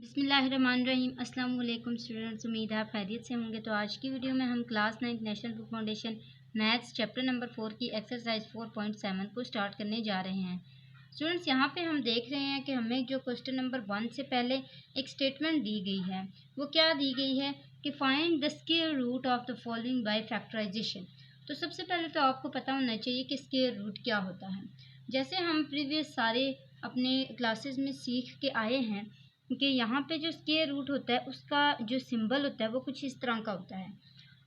बिस्मिल्लाहिर्रहमानिर्रहीम। अस्सलाम वालेकुम स्टूडेंट्स, उम्मीद है आप खैरियत से होंगे। तो आज की वीडियो में हम class 9 national book foundation maths chapter number 4 की एक्सरसाइज 4.7 को स्टार्ट करने जा रहे हैं। स्टूडेंट्स, यहाँ पे हम देख रहे हैं कि हमें जो क्वेश्चन नंबर 1 से पहले एक स्टेटमेंट दी गई है, वो क्या दी गई है कि find the square root of the following by factorisation. तो सबसे पहले तो आपको पता होना चाहिए कि स्क्वायर रूट क्या होता है। जैसे हम प्रीवियस सारे अपने क्लासेस में सीख के आए हैं कि यहाँ पे जो स्क्वायर रूट होता है उसका जो सिंबल होता है वो कुछ इस तरह का होता है।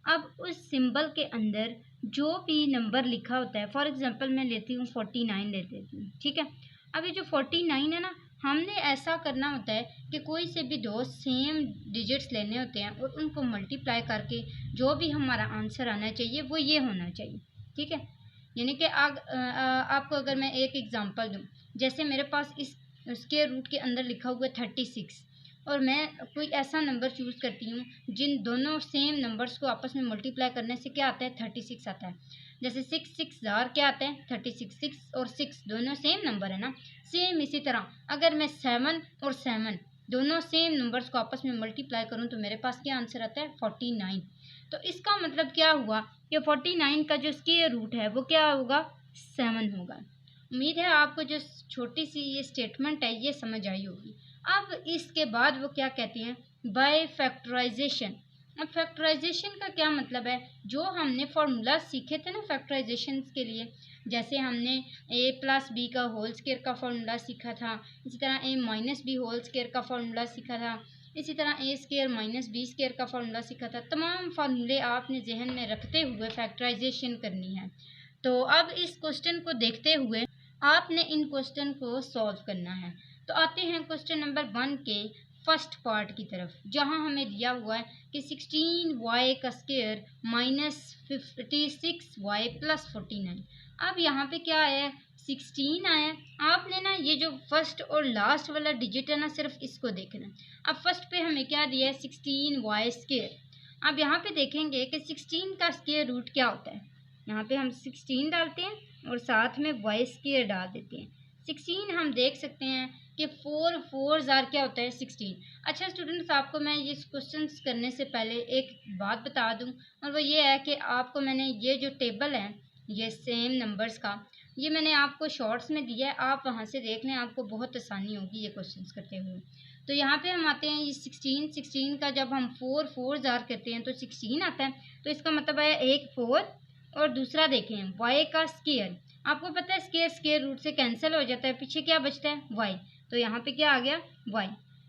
अब उस सिंबल के अंदर जो भी नंबर लिखा होता है, फॉर एग्जांपल मैं लेती हूँ 49 ले लेती हूँ, ठीक है। अब ये जो 49 है ना, हमने ऐसा करना होता है कि कोई से भी दो सेम डिजिट्स लेने होते हैं और उनको मल्टीप्लाई करके जो भी हमारा आंसर आना चाहिए वो ये होना चाहिए, ठीक है। यानी कि आपको अगर मैं एक एग्जांपल दूँ, जैसे मेरे पास इस स्क्वायर रूट के अंदर लिखा हुआ है 36 और मैं कोई ऐसा नंबर चूज़ करती हूँ जिन दोनों सेम नंबर्स को आपस में मल्टीप्लाई करने से क्या आता है, 36 आता है। जैसे 6 जार क्या आता है, 36। 6 और 6 दोनों सेम नंबर है ना। सेम इसी तरह अगर मैं 7 और 7 दोनों सेम नंबर्स को आपस में मल्टीप्लाई करूँ तो मेरे पास क्या आंसर आता है, 49। तो इसका मतलब क्या हुआ कि 49 का जो स्क्वायर रूट है वो क्या होगा, 7 होगा। उम्मीद है आपको जो छोटी सी ये स्टेटमेंट है ये समझ आई होगी। अब इसके बाद वो क्या कहते हैं, बाय फैक्टराइजेशन। अब फैक्टराइजेशन का क्या मतलब है, जो हमने फॉर्मूला सीखे थे ना फैक्टराइजेशन के लिए, जैसे हमने a प्लस बी का होल स्क्वायर का फॉर्मूला सीखा था, इसी तरह a minus b whole square का फॉर्मूला सीखा था, इसी तरह a square minus b square का फॉर्मूला सीखा था। तमाम फार्मूले आपने जहन में रखते हुए फैक्टराइजेशन करनी है। तो अब इस क्वेश्चन को देखते हुए आपने इन क्वेश्चन को सॉल्व करना है। तो आते हैं क्वेश्चन नंबर 1 के फर्स्ट पार्ट की तरफ, जहां हमें दिया हुआ है कि 16y का स्क्वायर माइनस 56y प्लस 49। अब यहाँ पे क्या आया है, 16 आया है। आपने ना ये जो फर्स्ट और लास्ट वाला डिजिट है ना, सिर्फ इसको देखना है। अब फर्स्ट पे हमें क्या दिया है, 16y स्क्वायर। अब यहाँ पे देखेंगे कि 16 का स्क्वायर रूट क्या होता है। यहाँ पे हम 16 डालते हैं और साथ में वाई स्क्वायर डाल देते हैं। 16 हम देख सकते हैं कि 4 जार क्या होता है, 16। अच्छा स्टूडेंट्स, आपको मैं ये क्वेश्चन करने से पहले एक बात बता दूं, और वो ये है कि आपको मैंने ये जो टेबल है ये सेम नंबर्स का, ये मैंने आपको शॉर्ट्स में दिया है, आप वहाँ से देख लें, आपको बहुत आसानी होगी ये क्वेश्चन करते हुए। तो यहाँ पे हम आते हैं, ये 16 का जब हम 4 जार करते हैं तो 16 आता है। तो इसका मतलब है एक 4 और दूसरा देखें y का स्क्वायर। आपको पता है स्क्वायर स्क्वायर रूट से कैंसिल हो जाता है, पीछे क्या बचता है, y। तो यहाँ पे क्या आ गया, y।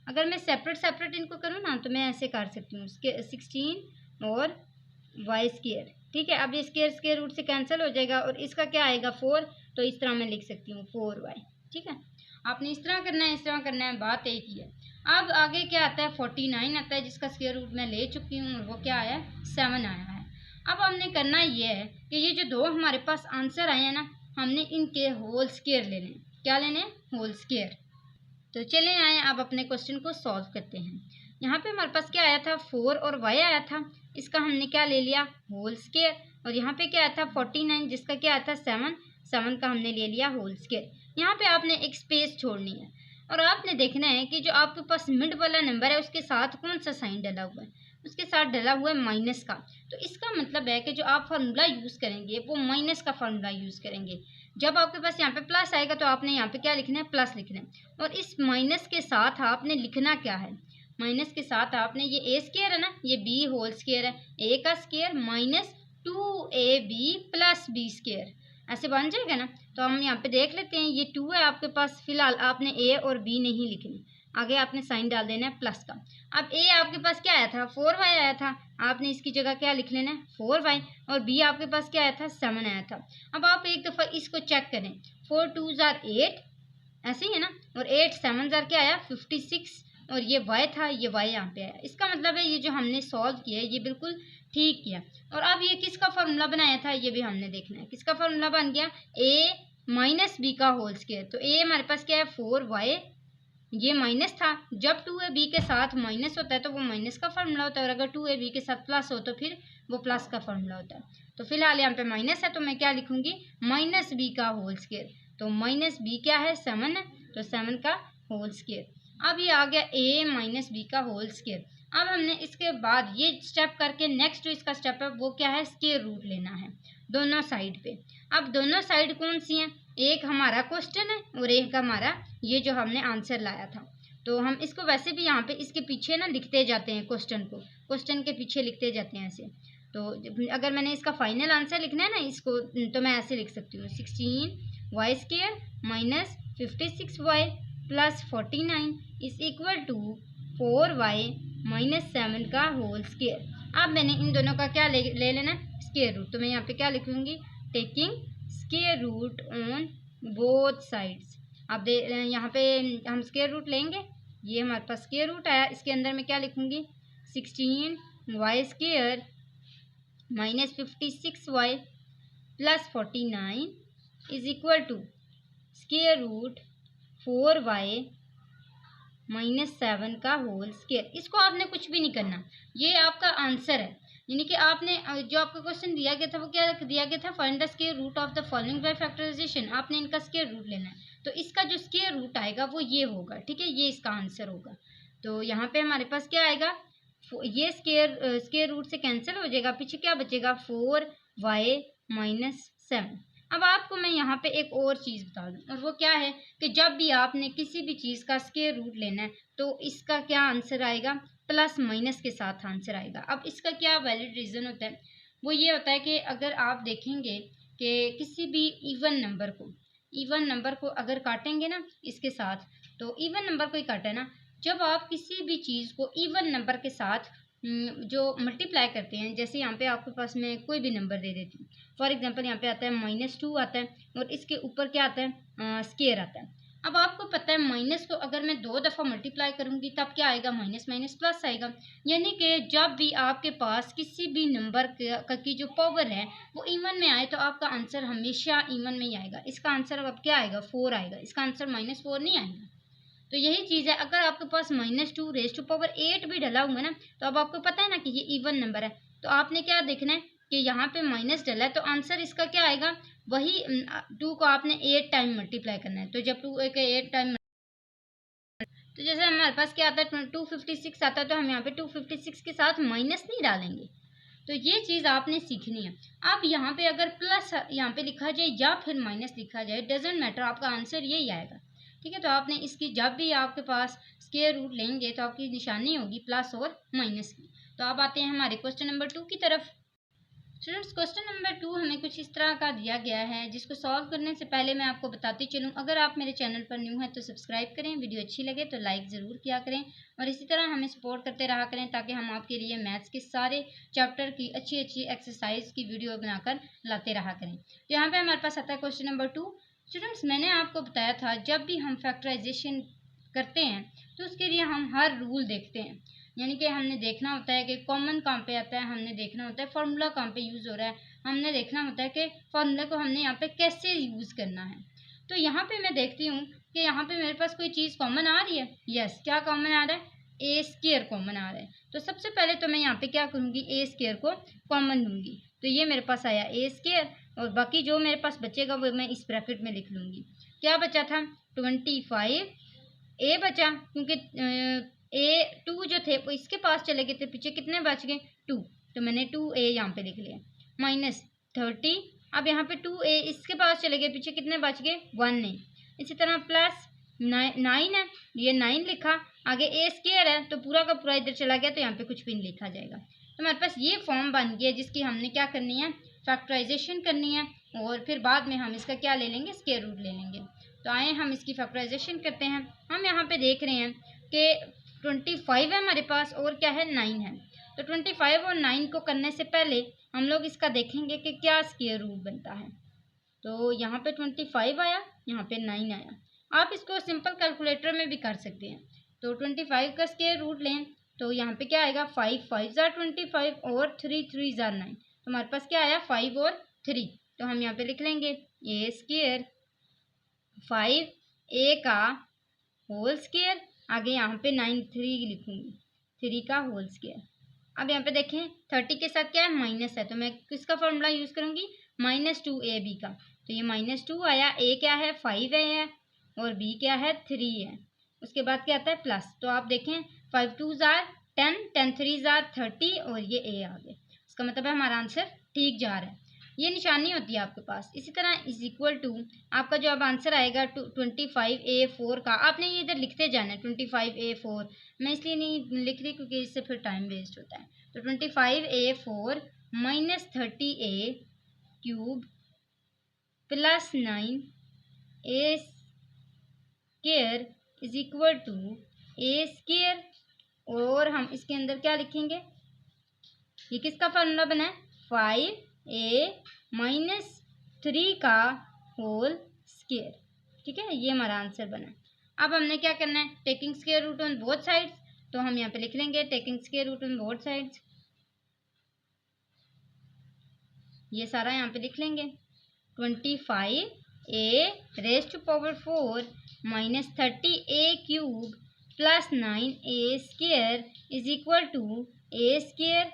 अगर मैं सेपरेट इनको करूँ ना तो मैं ऐसे कर सकती हूँ, 16 और y स्क्वायर, ठीक है। अब ये स्क्वायर स्क्वायर रूट से कैंसिल हो जाएगा और इसका क्या आएगा, 4। तो इस तरह मैं लिख सकती हूँ 4y, ठीक है। आपने इस तरह करना है, इस तरह करना है, बात एक ही है। अब आगे क्या आता है, 49 आता है, जिसका स्क्वायर रूट मैं ले चुकी हूँ और वो क्या आया, 7 आया है। अब हमने करना ये है कि ये जो दो हमारे पास आंसर आए हैं ना, हमने इनके होल स्क्वायर लेने। क्या लेने, होल स्क्वायर। तो चले आए अब अपने क्वेश्चन को सॉल्व करते हैं। यहाँ पे हमारे पास क्या आया था, 4 और y आया था, इसका हमने क्या ले लिया, होल स्क्वायर। और यहाँ पे क्या आया था 49, जिसका क्या आया था 7 का हमने ले लिया होल स्क्वायर। यहाँ पे आपने एक स्पेस छोड़नी है और आपने देखना है कि जो आपके पास मिड वाला नंबर है उसके साथ कौन सा साइन डला हुआ है, उसके साथ डला हुआ है माइनस का। तो इसका मतलब है कि जो आप फार्मूला यूज़ करेंगे वो माइनस का फार्मूला यूज़ करेंगे। जब आपके पास यहाँ पे प्लस आएगा तो आपने यहाँ पे क्या लिखना है, प्लस लिखना है। और इस माइनस के साथ आपने लिखना क्या है, माइनस के साथ आपने ये ए स्क्वायर है ना, ये बी होल स्क्वायर है, ए का square minus 2ab plus b square, ऐसे बन जाएगा ना। तो हम यहाँ पे देख लेते हैं, ये 2 है आपके पास, फिलहाल आपने ए और बी नहीं लिखनी, आगे आपने साइन डाल देना है प्लस का। अब ए आपके पास क्या आया था, 4y आया था, आपने इसकी जगह क्या लिख लेना है, 4y। और बी आपके पास क्या आया था, 7 आया था। अब आप एक दफ़ा इसको चेक करें, 4 2 जार 8, ऐसे ही है ना, और 8 7 जार क्या आया, 56। और ये y था, ये y यहाँ पे आया। इसका मतलब है ये जो हमने सॉल्व किया है ये बिल्कुल ठीक किया। और अब ये किसका फॉर्मूला बनाया था ये भी हमने देखना है, किसका फॉर्मूला बन गया, a माइनस बी का होल स्क्वायर। तो a हमारे पास क्या है, 4y, ये माइनस था, जब 2ab के साथ माइनस होता है तो वो माइनस का फॉर्मूला होता है, और अगर 2ab के साथ प्लस हो तो फिर वो प्लस का फॉर्मूला होता है। तो फिलहाल यहाँ पे माइनस है तो मैं क्या लिखूंगी, माइनस बी का होल स्क्वायर। तो माइनस बी क्या है, 7 है, तो 7 का होल स्क्वायर। अब ये आ गया a माइनस बी का होल स्क्वायर। अब हमने इसके बाद ये स्टेप करके नेक्स्ट जो इसका स्टेप है वो क्या है, स्क्वायर रूट लेना है दोनों साइड पे। अब दोनों साइड कौन सी हैं, एक हमारा क्वेश्चन है और एक हमारा ये जो हमने आंसर लाया था। तो हम इसको वैसे भी यहाँ पे इसके पीछे ना लिखते जाते हैं, क्वेश्चन को क्वेश्चन के पीछे लिखते जाते हैं ऐसे। तो अगर मैंने इसका फाइनल आंसर लिखना है ना इसको, तो मैं ऐसे लिख सकती हूँ 16y square minus 56y plus 49 is equal to 4y minus 7 का होल स्क्वायर। अब मैंने इन दोनों का क्या ले लेना है, स्क्वायर रूट। तो मैं यहाँ पे क्या लिखूंगी, taking square root on both sides. अब यहाँ पे हम स्क्वायर रूट लेंगे, ये हमारे पास स्क्वायर रूट आया, इसके अंदर मैं क्या लिखूंगी 16y square minus 56y plus 49 is equal to square root 4y minus 7 का होल स्क्वायर। इसको आपने कुछ भी नहीं करना, ये आपका आंसर है। यानी कि आपने जो आपका क्वेश्चन दिया गया था वो क्या दिया गया था, find the square root of the following by factorisation. आपने इनका स्क्वायर रूट लेना है, तो इसका जो स्क्वायर रूट आएगा वो ये होगा, ठीक है, ये इसका आंसर होगा। तो यहाँ पे हमारे पास क्या आएगा, ये स्क्वायर रूट से कैंसिल हो जाएगा, पीछे क्या बचेगा 4y माइनस 7। अब आपको मैं यहाँ पे एक और चीज़ बता दूँ, और वो क्या है कि जब भी आपने किसी भी चीज़ का स्क्वायर रूट लेना है तो इसका क्या आंसर आएगा, प्लस माइनस के साथ आंसर आएगा। अब इसका क्या वैलिड रीज़न होता है, वो ये होता है कि अगर आप देखेंगे कि किसी भी इवन नंबर को अगर काटेंगे ना इसके साथ, तो इवन नंबर को ही काटा है ना, जब आप किसी भी चीज़ को इवन नंबर के साथ जो मल्टीप्लाई करते हैं, जैसे यहाँ पे आपके पास मैं कोई भी नंबर दे देती हूँ, फॉर एग्जांपल यहाँ पे आता है -2 आता है और इसके ऊपर क्या आता है, स्क्वायर आता है। अब आपको पता है माइनस को अगर मैं 2 दफ़ा मल्टीप्लाई करूँगी तब क्या आएगा, माइनस माइनस प्लस आएगा। यानी कि जब भी आपके पास किसी भी नंबर की जो पावर है वो इवन में आए तो आपका आंसर हमेशा इवन में ही आएगा। इसका आंसर अब क्या आएगा, 4 आएगा, इसका आंसर -4 नहीं आएगा। तो यही चीज़ है, अगर आपके पास -2⁻8 भी डला हुआ है ना, तो अब आपको पता है ना कि ये इवन नंबर है, तो आपने क्या देखना है कि यहाँ पे माइनस डला है, तो आंसर इसका क्या आएगा, वही 2 को आपने 8 टाइम मल्टीप्लाई करना है। तो जब 2 के 8 टाइम, तो जैसे हमारे पास क्या आता है 256 आता है, तो हम यहाँ पे 256 के साथ माइनस नहीं डालेंगे। तो ये चीज़ आपने सीखनी है। अब यहाँ पे अगर प्लस यहाँ पे लिखा जाए या फिर माइनस लिखा जाए, डजेंट मैटर, आपका आंसर यही आएगा, ठीक है। तो आपने इसकी जब भी आपके पास स्क्वायर रूट लेंगे तो आपकी निशानी होगी प्लस और माइनस की। तो अब आते हैं हमारे क्वेश्चन नंबर 2 की तरफ। स्टूडेंट्स, क्वेश्चन नंबर 2 हमें कुछ इस तरह का दिया गया है, जिसको सॉल्व करने से पहले मैं आपको बताती चलूँ, अगर आप मेरे चैनल पर न्यू हैं तो सब्सक्राइब करें, वीडियो अच्छी लगे तो लाइक ज़रूर किया करें और इसी तरह हमें सपोर्ट करते रहा करें, ताकि हम आपके लिए मैथ्स के सारे चैप्टर की अच्छी अच्छी एक्सरसाइज की वीडियो बनाकर लाते रहा करें। तो यहाँ पर हमारे पास आता है क्वेश्चन नंबर 2। स्टूडेंट्स, मैंने आपको बताया था जब भी हम फैक्टराइजेशन करते हैं तो उसके लिए हम हर रूल देखते हैं। यानी कि हमने देखना होता है कि कॉमन कहाँ पे आता है, हमने देखना होता है फार्मूला कहाँ पे यूज़ हो रहा है, हमने देखना होता है कि फार्मूला को हमने यहाँ पे कैसे यूज़ करना है। तो यहाँ पे मैं देखती हूँ कि यहाँ पे मेरे पास कोई चीज़ कॉमन आ रही है। यस, क्या कॉमन आ रहा है, ए स्क्वायर कॉमन आ रहा है। तो सबसे पहले तो मैं यहाँ पे क्या करूँगी, ए स्क्वायर को कॉमन लूँगी। तो ये मेरे पास आया ए स्क्वायर, और बाकी जो मेरे पास बचेगा वो मैं इस ब्रैकेट में लिख लूँगी। क्या बचा था, 25 ए बचा, क्योंकि ए 2 जो थे वो इसके पास चले गए थे, पीछे कितने बच गए 2, तो मैंने 2a यहाँ पे लिख लिया, -30। अब यहाँ पे 2a इसके पास चले गए, पीछे कितने बच गए 1 है। इसी तरह प्लस 9 है, ये 9 लिखा, आगे ए स्क्वायर है तो पूरा का पूरा इधर चला गया, तो यहाँ पे कुछ भी नहीं लिखा जाएगा। तो हमारे पास ये फॉर्म बन गया जिसकी हमने क्या करनी है, फैक्टराइजेशन करनी है, और फिर बाद में हम इसका क्या ले लेंगे, स्क्वायर रूट ले लेंगे। तो आए हम इसकी फैक्टराइजेशन करते हैं। हम यहाँ पे देख रहे हैं कि 25 है हमारे पास और क्या है 9 है। तो 25 और 9 को करने से पहले हम लोग इसका देखेंगे कि क्या स्क्वायर रूट बनता है। तो यहाँ पे 25 आया, यहाँ पे 9 आया। आप इसको सिंपल कैलकुलेटर में भी कर सकते हैं। तो 25 का स्क्वायर रूट लें तो यहाँ पे क्या आएगा, 5 5 ज़ा 25 और 3 3 ज़ा 9। तो हमारे पास क्या आया 5 और 3। तो हम यहाँ पे लिख लेंगे ए स्क्वायर 5a का होल स्क्वायर, आगे यहाँ पे 9 3 लिखूंगी, 3 का होल स्क्वायर। अब यहाँ पे देखें 30 के साथ क्या है, माइनस है, तो मैं किसका फॉर्मूला यूज़ करूँगी, -2ab का। तो ये -2 आया, a क्या है 5 है और b क्या है 3 है। उसके बाद क्या आता है प्लस। तो आप देखें 5 2 जार 10, 10 3 जार 30 और ये ए आ गए। इसका मतलब है हमारा आंसर ठीक जा रहा है। ये निशानी होती है आपके पास। इसी तरह इज इक्वल टू आपका जो अब आंसर आएगा 25A4 का, आपने ये इधर लिखते जाना है 25A4। मैं इसलिए नहीं लिख रही क्योंकि इससे फिर टाइम वेस्ट होता है। तो 25A4 minus 30A cube plus 9A square is equal to a square. और हम इसके अंदर क्या लिखेंगे, ये किसका फार्मूला बना है 5A माइनस 3 का होल स्क्वायर। ठीक है, ये हमारा आंसर बना है। अब हमने क्या करना है, taking square root on both sides. तो हम यहाँ पे लिख लेंगे taking square root on both sides, ये सारा यहाँ पे लिख लेंगे। 25A raise to power 4 minus 30A cube plus 9A square is equal to a square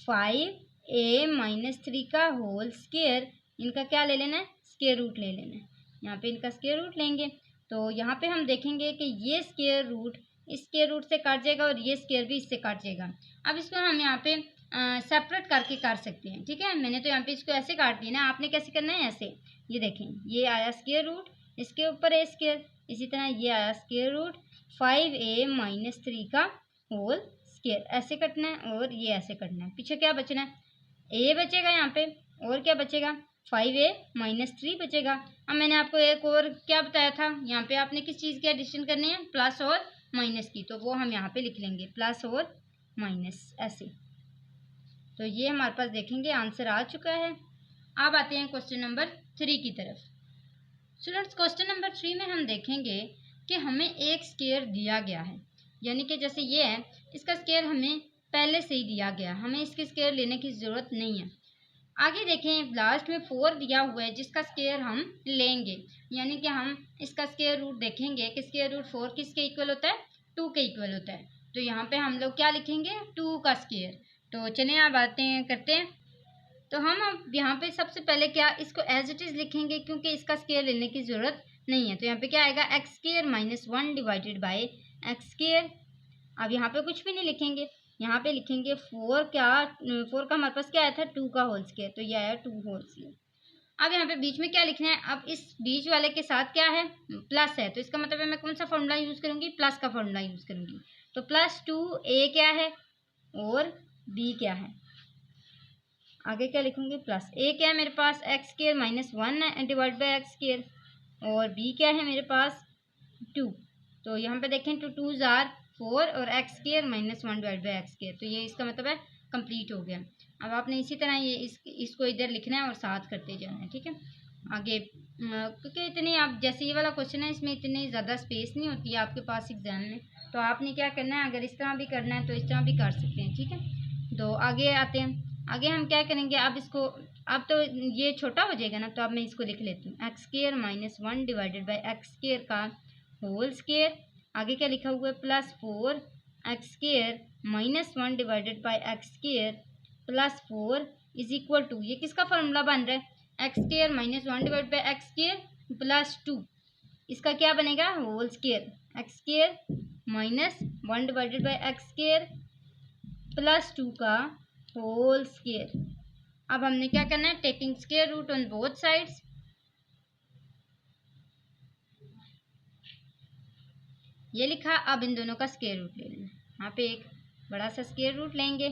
5A minus 3 का होल स्क्वायर। इनका क्या ले लेना है, स्क्वायर रूट ले लेना है। यहाँ पे इनका स्क्वायर रूट लेंगे तो यहाँ पे हम देखेंगे कि ये स्क्वायर रूट इस स्क्वायर रूट से काट जाएगा और ये स्क्वायर भी इससे काट जाएगा। अब इसको हम यहाँ पे सेपरेट करके काट सकते हैं। ठीक है, मैंने तो यहाँ पे इसको ऐसे काट दिया ना, आपने कैसे करना है ऐसे। ये देखें, ये आया स्क्वायर रूट, इसके ऊपर ए स्क्वायर, इसी तरह ये आया स्क्वायर रूट 5A माइनस 3 का होल स्क्वायर। ऐसे कटना है और ये ऐसे कटना है। पीछे क्या बचना है, ए बचेगा यहाँ पे, और क्या बचेगा 5A माइनस 3 बचेगा। अब मैंने आपको एक और क्या बताया था, यहाँ पे आपने किस चीज़ की एडिशन करनी है, प्लस और माइनस की। तो वो हम यहाँ पे लिख लेंगे प्लस और माइनस ऐसे। तो ये हमारे पास देखेंगे आंसर आ चुका है। अब आते हैं क्वेश्चन नंबर 3 की तरफ। स्टूडेंट्स क्वेश्चन नंबर 3 में हम देखेंगे कि हमें एक स्क्वायर दिया गया है, यानी कि जैसे ये है, इसका स्क्वायर हमें पहले से ही दिया गया, हमें इसके स्क्वायर लेने की ज़रूरत नहीं है। आगे देखें लास्ट में 4 दिया हुआ है जिसका स्क्वायर हम लेंगे, यानी कि हम इसका स्क्वायर रूट देखेंगे कि स्क्वायर रूट 4 किसके इक्वल होता है, 2 के इक्वल होता है। तो यहाँ पे हम लोग क्या लिखेंगे, 2 का स्क्वायर। तो चलिए आप आते हैं करते हैं। तो हम अब यहाँ पे सबसे पहले क्या इसको एज इट इज़ लिखेंगे क्योंकि इसका स्क्वायर लेने की ज़रूरत नहीं है। तो यहाँ पे क्या आएगा x square minus 1 divided by x square. अब यहाँ पे कुछ भी नहीं लिखेंगे, यहाँ पे लिखेंगे 4 का हमारे पास क्या आया था 2 का होल स्क्वायर, तो ये आया 2 होल स्क्वायर। अब यहाँ पे बीच में क्या लिखना है, अब इस बीच वाले के साथ क्या है प्लस है, तो इसका मतलब है मैं कौन सा फॉर्मूला यूज़ करूँगी, प्लस का फॉर्मूला यूज़ करूँगी। तो प्लस 2A क्या है और B क्या है, आगे क्या लिखूंगी प्लस A क्या है मेरे पास X square minus 1 divide by x square, और B क्या है मेरे पास 2। तो यहाँ पे देखें 2 2 जार 4 और x square minus 1 divide by x square. तो ये इसका मतलब है कंप्लीट हो गया। अब आपने इसी तरह ये इसको इधर लिखना है और साथ करते जाना है। ठीक है, आगे क्योंकि इतनी आप जैसे ये वाला क्वेश्चन है इसमें इतनी ज़्यादा स्पेस नहीं होती है आपके पास एग्जाम में, तो आपने क्या करना है, अगर इस तरह भी करना है तो इस तरह भी कर सकते हैं। ठीक है, तो आगे आते हैं। आगे हम क्या करेंगे, अब इसको अब तो ये छोटा हो जाएगा ना, तो अब मैं इसको लिख लेती हूँ x square minus 1 divided by x square का होल स्क्वायर। आगे क्या लिखा हुआ है plus 4 x square minus 1 divided by x square plus 4 is equal to, ये किसका फॉर्मूला बन रहा है x square minus 1 divide by x square plus 2, इसका क्या बनेगा whole square x square minus 1 divided by x square plus 2 का whole square. अब हमने क्या करना है, taking square root on both sides. ये लिखा, अब इन दोनों का स्क्वायर रूट ले लेना। यहाँ पे एक बड़ा सा स्क्वायर रूट लेंगे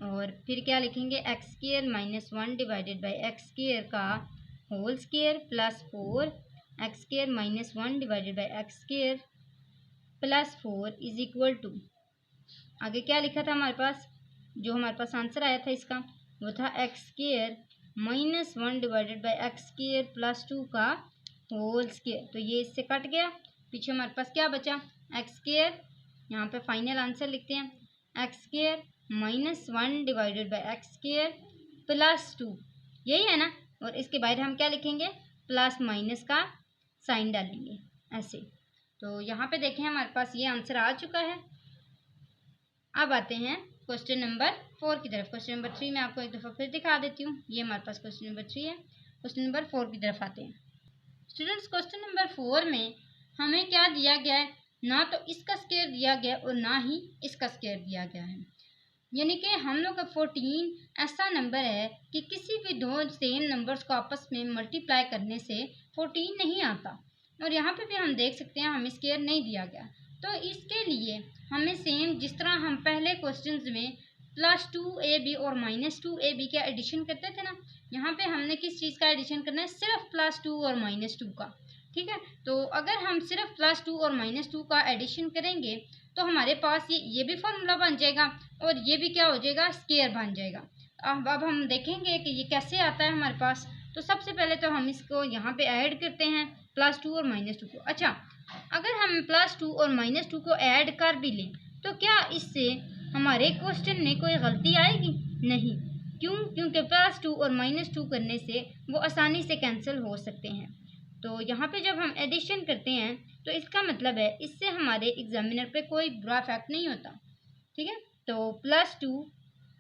और फिर क्या लिखेंगे X square minus 1 divided by x square का whole square plus 4 x square minus 1 divided by x square plus 4 is equal to, आगे क्या लिखा था हमारे पास, जो हमारे पास आंसर आया था इसका वो था x square minus 1 divided by x square plus 2 का होल स्क्वायर। तो ये इससे कट गया, पीछे हमारे पास क्या बचा एक्स स्क्वायर, यहाँ पे फाइनल आंसर लिखते हैं x square minus 1 divided by x square plus 2, यही है ना। और इसके बाहर हम क्या लिखेंगे प्लस माइनस का साइन डालेंगे ऐसे। तो यहाँ पे देखें हमारे पास ये आंसर आ चुका है। अब आते हैं क्वेश्चन नंबर 4 की तरफ। क्वेश्चन नंबर 3 में आपको एक दफ़ा फिर दिखा देती हूँ, ये हमारे पास क्वेश्चन नंबर 3 है। क्वेश्चन नंबर 4 की तरफ आते हैं। स्टूडेंट्स क्वेश्चन नंबर 4 में हमें क्या दिया गया है, ना तो इसका स्क्वायर दिया गया और ना ही इसका स्क्वायर दिया गया है। यानी कि हम लोग का 14 ऐसा नंबर है कि किसी भी दो सेम नंबर्स को आपस में मल्टीप्लाई करने से 14 नहीं आता। और यहाँ पे भी हम देख सकते हैं हमें स्क्वायर नहीं दिया गया, तो इसके लिए हमें सेम जिस तरह हम पहले क्वेश्चंस में +2ab और -2ab का एडिशन करते थे ना, यहाँ पे हमने किस चीज़ का एडिशन करना है, सिर्फ +2 और -2 का। ठीक है, तो अगर हम सिर्फ +2 और -2 का एडिशन करेंगे तो हमारे पास ये भी फार्मूला बन जाएगा और ये भी क्या हो जाएगा, स्क्वायर बन जाएगा। अब हम देखेंगे कि ये कैसे आता है हमारे पास। तो सबसे पहले तो हम इसको यहाँ पे ऐड करते हैं +2 और -2 को। अच्छा, अगर हम +2 और -2 को ऐड कर भी लें तो क्या इससे हमारे क्वेश्चन में कोई गलती आएगी? नहीं। क्यों? क्योंकि +2 और -2 करने से वो आसानी से कैंसिल हो सकते हैं। तो यहाँ पे जब हम एडिशन करते हैं तो इसका मतलब है इससे हमारे एग्जामिनर पे कोई बुरा इफेक्ट नहीं होता। ठीक है, तो +2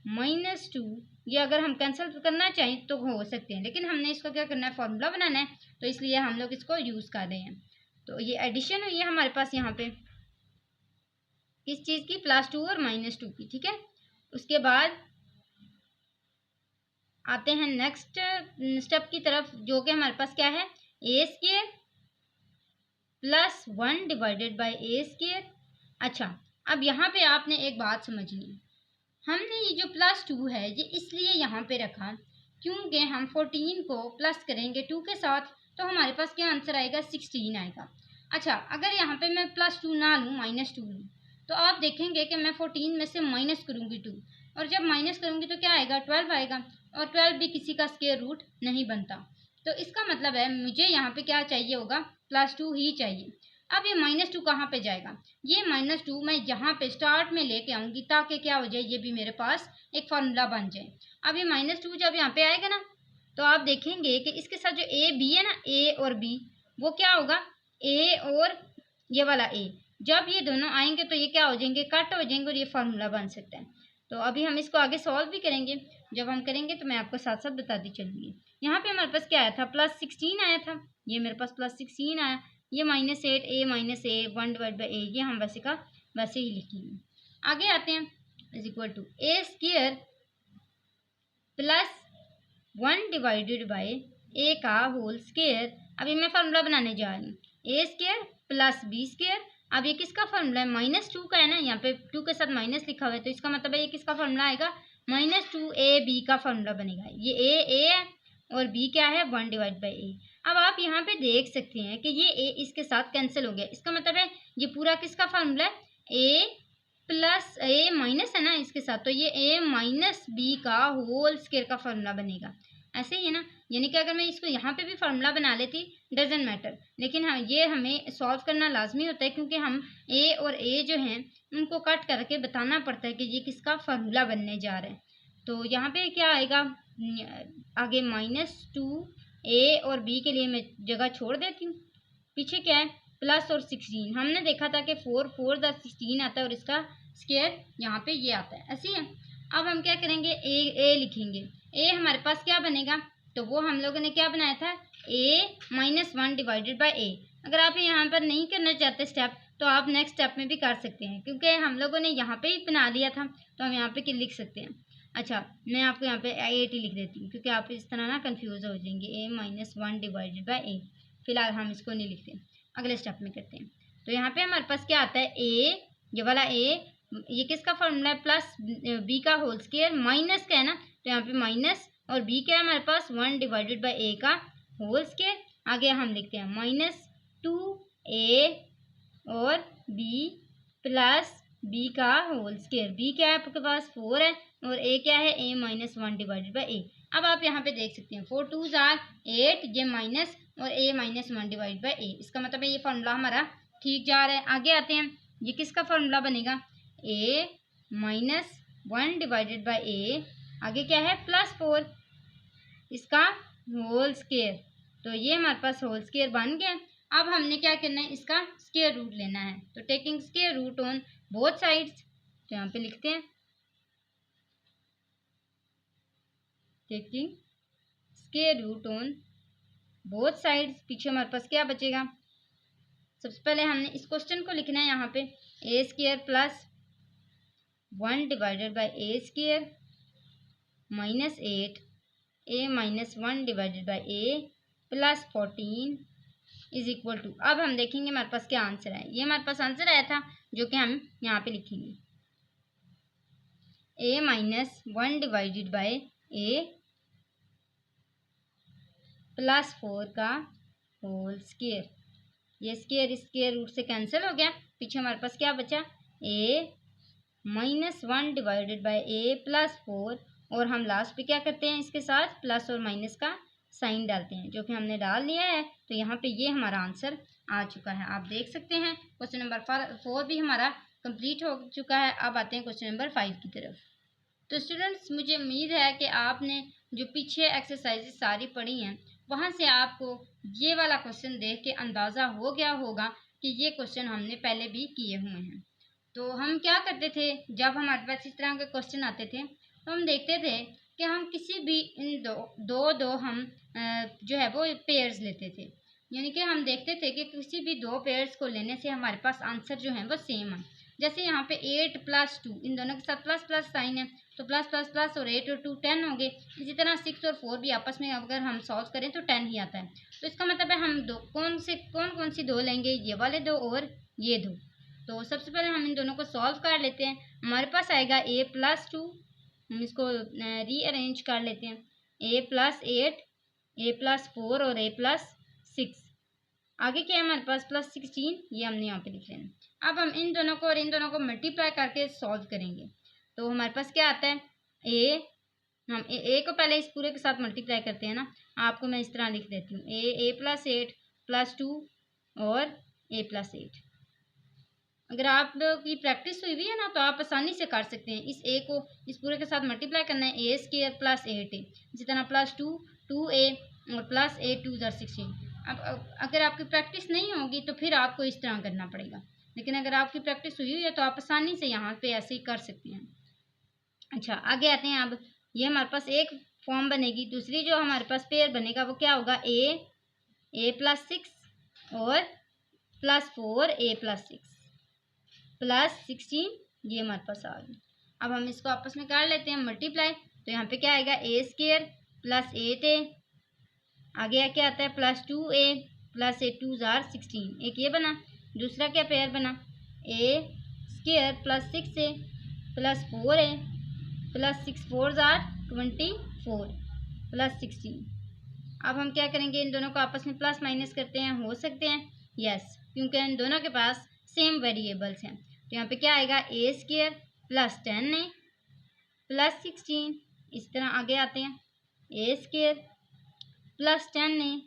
-2 ये अगर हम कैंसिल करना चाहें तो हो सकते हैं, लेकिन हमने इसको क्या करना है, फॉर्मूला बनाना है, तो इसलिए हम लोग इसको यूज़ कर रहे हैं। तो ये एडिशन हुई है हमारे पास यहाँ पे किस चीज़ की, +2 और -2 की। ठीक है, उसके बाद आते हैं नेक्स्ट स्टेप की तरफ, जो कि हमारे पास क्या है, a² +1 डिवाइडेड बाई a²। अच्छा, अब यहाँ पे आपने एक बात समझनी, हमने ये जो +2 है ये इसलिए यहाँ पे रखा क्योंकि हम 14 को प्लस करेंगे 2 के साथ तो हमारे पास क्या आंसर आएगा, 16 आएगा। अच्छा, अगर यहाँ पे मैं +2 ना लूँ, -2 लूँ, तो आप देखेंगे कि मैं 14 में से माइनस करूँगी 2, और जब माइनस करूँगी तो क्या आएगा, 12 आएगा, और 12 भी किसी का स्क्वायर रूट नहीं बनता। तो इसका मतलब है मुझे यहाँ पे क्या चाहिए होगा, +2 ही चाहिए। अब ये -2 कहाँ पे जाएगा, ये -2 मैं यहाँ पे स्टार्ट में लेके आऊँगी ताकि क्या हो जाए, ये भी मेरे पास एक फार्मूला बन जाए। अब ये -2 जब यहाँ पे आएगा ना, तो आप देखेंगे कि इसके साथ जो ए बी है ना, ए और बी, वो क्या होगा, ए और ये वाला ए, जब ये दोनों आएंगे तो ये क्या हो जाएंगे, कट हो जाएंगे और ये फार्मूला बन सकता है। तो अभी हम इसको आगे सॉल्व भी करेंगे, जब हम करेंगे तो मैं आपको साथ साथ बताती चलूँगी। यहाँ पे हमारे पास क्या आया था, +16 आया था, ये मेरे पास +16 आया, ये -8 a -a 1 divide by a, ये हम वैसे का वैसे ही लिखेंगे। आगे आते हैं, = a² +1 डिवाइडेड बाई a का होल स्क्वायर। अभी मैं फार्मूला बनाने जा रही हूँ, a² + b²। अब ये किसका फार्मूला है, -2 का है ना, यहाँ पे 2 के साथ माइनस लिखा हुआ है, तो इसका मतलब है ये किसका फार्मूला आएगा, -2ab का फार्मूला बनेगा। ये a है और b क्या है, 1 डिवाइड बाई a। अब आप यहाँ पे देख सकते हैं कि ये a इसके साथ कैंसिल हो गया, इसका मतलब है ये पूरा किसका फार्मूला है, a माइनस है ना इसके साथ, तो ये a - b का होल स्क्वायर का फार्मूला बनेगा। ऐसे ही है ना, यानी कि अगर मैं इसको यहाँ पे भी फार्मूला बना लेती डजेंट मैटर, लेकिन हाँ ये हमें सॉल्व करना लाजमी होता है क्योंकि हम a और a जो हैं उनको कट करके बताना पड़ता है कि ये किसका फार्मूला बनने जा रहा है। तो यहाँ पे क्या आएगा, आगे -2a और b के लिए मैं जगह छोड़ देती हूँ, पीछे क्या है, प्लस और 16। हमने देखा था कि 4 4 16 आता है और इसका स्क्वायर यहाँ पे ये आता है, ऐसे ही है। अब हम क्या करेंगे, a लिखेंगे, a हमारे पास क्या बनेगा, तो वो हम लोगों ने क्या बनाया था, a - 1 डिवाइडेड बाई a। अगर आप यहाँ पर नहीं करना चाहते स्टेप तो आप नेक्स्ट स्टेप में भी कर सकते हैं, क्योंकि हम लोगों ने यहाँ पे ही बना लिया था तो हम यहाँ पे लिख सकते हैं। अच्छा, मैं आपको यहाँ पे 80 लिख देती हूँ क्योंकि आप इस तरह ना कंफ्यूज हो जाएंगे, a - 1 डिवाइडेड बाई a। फिलहाल हम इसको नहीं लिखते, अगले स्टेप में करते हैं। तो यहाँ पे हमारे पास क्या आता है, a, ये वाला a, ये किसका फॉर्मूला है, +b का होल स्क्वायर, माइनस का है ना, तो यहाँ पे माइनस, और b क्या है हमारे पास, 1 डिवाइडेड बाई a का होल स्क्वायर। आगे हम लिखते हैं -2a और b प्लस b का होल स्क्वायर। b क्या है आपके पास, 4 है, और a क्या है, a - 1 डिवाइडेड बाई a। अब आप यहाँ पे देख सकते हैं 4 2 8, ये माइनस और a - 1 डिवाइड बाई a, इसका मतलब है ये फार्मूला हमारा ठीक जा रहा है। आगे आते हैं, ये किसका फार्मूला बनेगा, a - 1 डिवाइडेड बाई a, आगे क्या है, +4, इसका होल स्क्वायर। तो ये हमारे पास होल स्क्वायर बन गया। अब हमने क्या करना है, इसका स्क्वायर रूट लेना है, तो taking square root on both sides, तो यहाँ पे लिखते हैं taking square root on both sides. पीछे हमारे पास क्या बचेगा, सबसे पहले हमने इस क्वेश्चन को लिखना है यहाँ पे A square plus 1 divided by A square minus 8 A minus 1 divided by A plus 14 is equal to. अब हम देखेंगे हमारे पास क्या आंसर है। ये हमारे पास आंसर आया था जो कि हम यहाँ पे लिखेंगे A minus 1 divided by A plus 4 का होल स्क्वायर। ये स्क्वायर रूट से कैंसिल हो गया, पीछे हमारे पास क्या बचा A minus 1 divided by A plus 4, और हम लास्ट पे क्या करते हैं इसके साथ प्लस और माइनस का साइन डालते हैं, जो कि हमने डाल लिया है। तो यहाँ पे ये हमारा आंसर आ चुका है। आप देख सकते हैं क्वेश्चन नंबर 4 भी हमारा कंप्लीट हो चुका है। अब आते हैं क्वेश्चन नंबर 5 की तरफ। तो स्टूडेंट्स, मुझे उम्मीद है कि आपने जो पीछे एक्सरसाइजेस सारी पढ़ी हैं वहाँ से आपको ये वाला क्वेश्चन देख के अंदाज़ा हो गया होगा कि ये क्वेश्चन हमने पहले भी किए हुए हैं। तो हम क्या करते थे, जब हमारे पास इस तरह के क्वेश्चन आते थे तो हम देखते थे कि हम किसी भी इन दो हम जो है वो पेयर्स लेते थे, यानी कि हम देखते थे कि किसी भी दो पेयर्स को लेने से हमारे पास आंसर जो है वो सेम है। जैसे यहाँ पे 8 प्लस 2, इन दोनों के साथ प्लस प्लस साइन है, तो प्लस प्लस प्लस और 8 और 2 10 हो गए। इसी तरह 6 और 4 भी आपस में अगर हम सॉल्व करें तो 10 ही आता है। तो इसका मतलब है हम कौन सी दो लेंगे, ये वाले दो और ये दो। तो सबसे पहले हम इन दोनों को सॉल्व कर लेते हैं। हमारे पास आएगा a प्लस 2, हम इसको रीअरेंज कर लेते हैं, a प्लस 8, a प्लस 4 और a प्लस 6। आगे क्या है हमारे पास प्लस 16, ये हमने यहाँ पे लिख लेना। अब हम इन दोनों को और इन दोनों को मल्टीप्लाई करके सॉल्व करेंगे। तो हमारे पास क्या आता है a, हम ए को पहले इस पूरे के साथ मल्टीप्लाई करते हैं ना, आपको मैं इस तरह लिख देती हूँ ए प्लस 8 प्लस 2 और a प्लस 8। अगर आप की प्रैक्टिस हुई है ना तो आप आसानी से कर सकते हैं। इस a को इस पूरे के साथ मल्टीप्लाई करना है, ए स्क्वायर प्लस 8a, इसी तरह प्लस 2a और प्लस 8 2 16। अब अगर आपकी प्रैक्टिस नहीं होगी तो फिर आपको इस तरह करना पड़ेगा, लेकिन अगर आपकी प्रैक्टिस हुई है तो आप आसानी से यहाँ पे ऐसे ही कर सकते हैं। अच्छा, आगे आते हैं। अब ये हमारे पास एक फॉर्म बनेगी, दूसरी जो हमारे पास पेयर बनेगा वो क्या होगा ए प्लस 6 और प्लस 4 a प्लस 6 प्लस 16, ये हमारे पास आ गई। अब हम इसको आपस में कर लेते हैं मल्टीप्लाई। तो यहाँ पे क्या आएगा ए स्क्वायर प्लस 8a, आगे क्या आता है प्लस 2a प्लस 8 2 16, एक ये बना। दूसरा क्या पेयर बना A square plus 6a plus 4a plus 6 4 24 plus 16। अब हम क्या करेंगे, इन दोनों को आपस में प्लस माइनस करते हैं, हो सकते हैं यस, क्योंकि इन दोनों के पास सेम वेरिएबल्स हैं। तो यहाँ पे क्या आएगा ए स्क्वायर प्लस 10a प्लस 16। इस तरह आगे आते हैं A square plus 10a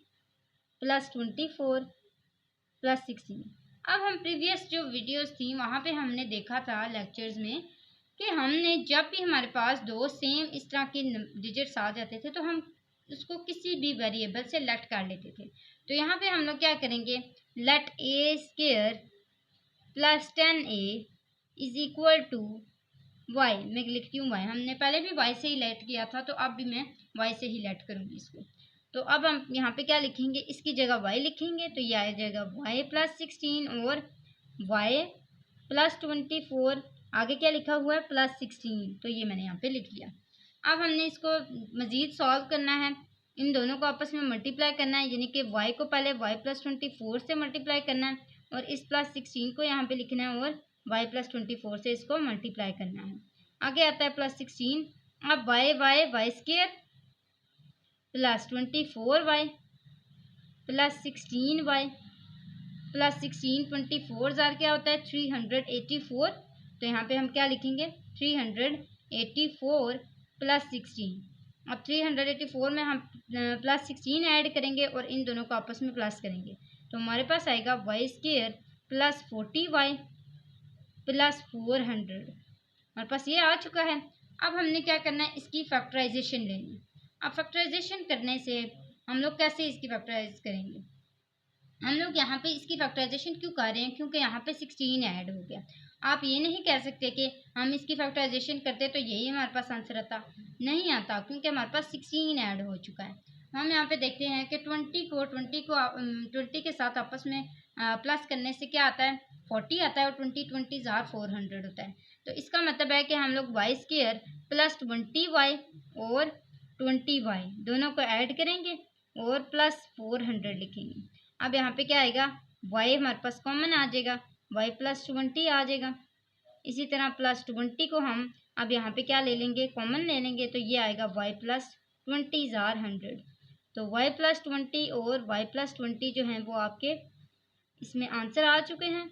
plus 24 plus 16। अब हम प्रीवियस जो वीडियोस थी वहाँ पे हमने देखा था लेक्चर्स में कि हमने जब भी हमारे पास दो सेम इस तरह के डिजिट्स आ जाते थे तो हम उसको किसी भी वेरिएबल से लेट कर लेते थे। तो यहाँ पे हम लोग क्या करेंगे, let a square plus 10a is equal to y. मैं लिखती हूँ वाई, हमने पहले भी वाई से ही लेट किया था तो अब भी मैं वाई से ही लेट करूँगी इसको। तो अब हम यहाँ पे क्या लिखेंगे, इसकी जगह वाई लिखेंगे, तो ये आ जाएगा वाई प्लस 16 और वाई प्लस 24। आगे क्या लिखा हुआ है प्लस 16, तो ये मैंने यहाँ पे लिख लिया। अब हमने इसको मज़ीद सॉल्व करना है, इन दोनों को आपस में मल्टीप्लाई करना है, यानी कि y को पहले y प्लस 24 से मल्टीप्लाई करना है और इस प्लस 16 को यहाँ पे लिखना है और y प्लस 24 से इसको मल्टीप्लाई करना है। आगे आता है प्लस 16। अब y square plus 24y plus 16y plus 16 24 जार क्या होता है 384। तो यहाँ पे हम क्या लिखेंगे 384 प्लस 16। अब 384 में हम प्लस 16 ऐड करेंगे और इन दोनों को आपस में प्लस करेंगे, तो हमारे पास आएगा Y square plus 40y plus 400। हमारे पास ये आ चुका है। अब हमने क्या करना है, इसकी फैक्टराइजेशन लेनी है। अब फैक्टराइजेशन करने से हम लोग कैसे इसकी फैक्टराइज करेंगे, हम लोग यहाँ पे इसकी फैक्टराइजेशन क्यों कर रहे हैं, क्योंकि यहाँ पे 16 ऐड हो गया। आप ये नहीं कह सकते कि हम इसकी फैक्टराइजेशन करते तो यही हमारे पास आंसर आता, नहीं आता, क्योंकि हमारे पास 16 ऐड हो चुका है। हम यहाँ पे देखते हैं कि 20 के साथ आपस में प्लस करने से क्या आता है 40 आता है और 20 ज़ार 400 होता है। तो इसका मतलब है कि हम लोग वाई स्क्वायर प्लस 20y और 20y दोनों को ऐड करेंगे और प्लस 400 लिखेंगे। अब यहाँ पे क्या आएगा y हमारे पास कॉमन आ जाएगा, y प्लस 20 आ जाएगा। इसी तरह प्लस 20 को हम अब यहाँ पे क्या ले लेंगे कॉमन ले लेंगे, तो ये आएगा y प्लस 20 ज़ार 100। तो y प्लस 20 और y प्लस 20 जो हैं वो आपके इसमें आंसर आ चुके हैं।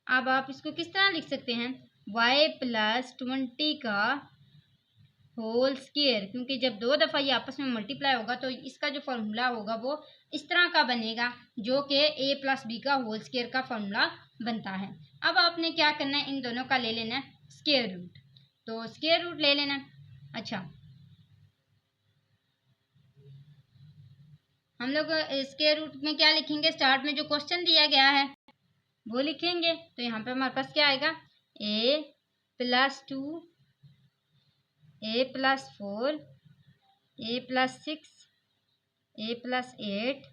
अब आप इसको किस तरह लिख सकते हैं y प्लस 20 का होल स्क्वायर, क्योंकि जब दो दफ़ा ये आपस में मल्टीप्लाई होगा तो इसका जो फार्मूला होगा वो इस तरह का बनेगा जो कि a प्लस बी का होल स्क्वायर का फार्मूला बनता है। अब आपने क्या करना है इन दोनों का ले लेना है स्क्वायर रूट, तो स्क्वायर रूट ले लेना। अच्छा हम लोग स्क्वायर रूट में क्या लिखेंगे, स्टार्ट में जो क्वेश्चन दिया गया है वो लिखेंगे। तो यहाँ पे हमारे पास क्या आएगा a plus 2 a plus 4 a plus 6 a plus 8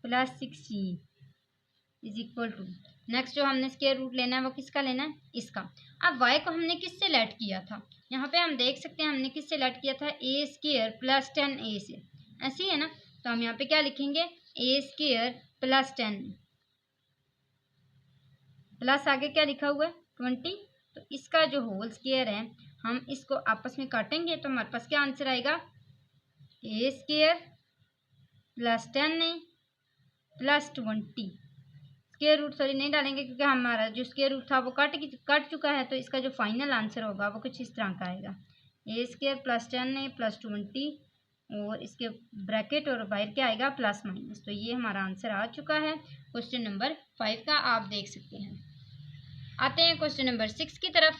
plus 16 is equal to, next जो हमने स्क्वायर रूट लेना है वो किसका लेना है इसका। अब y को हमने किससे लेट किया था, यहाँ पे हम देख सकते हैं हमने किससे लेट किया था a स्क्वायर प्लस 10a से, ऐसी है ना। तो हम यहाँ पे क्या लिखेंगे a स्क्वायर प्लस 10 प्लस आगे क्या लिखा हुआ है 20। तो इसका जो होल स्क्वायर है हम इसको आपस में काटेंगे तो हमारे पास क्या आंसर आएगा a स्क्वायर प्लस 10 नहीं प्लस 20। स्क्वायर रूट सॉरी नहीं डालेंगे क्योंकि हमारा जो स्क्वायर रूट था वो कट चुका है, तो इसका जो फाइनल आंसर होगा वो कुछ इस तरह का आएगा a स्क्वायर प्लस 10 नहीं प्लस 20 और इसके ब्रैकेट और बाहर क्या आएगा प्लस माइनस। तो ये हमारा आंसर आ चुका है क्वेश्चन नंबर 5 का, आप देख सकते हैं। आते हैं क्वेश्चन नंबर 6 की तरफ।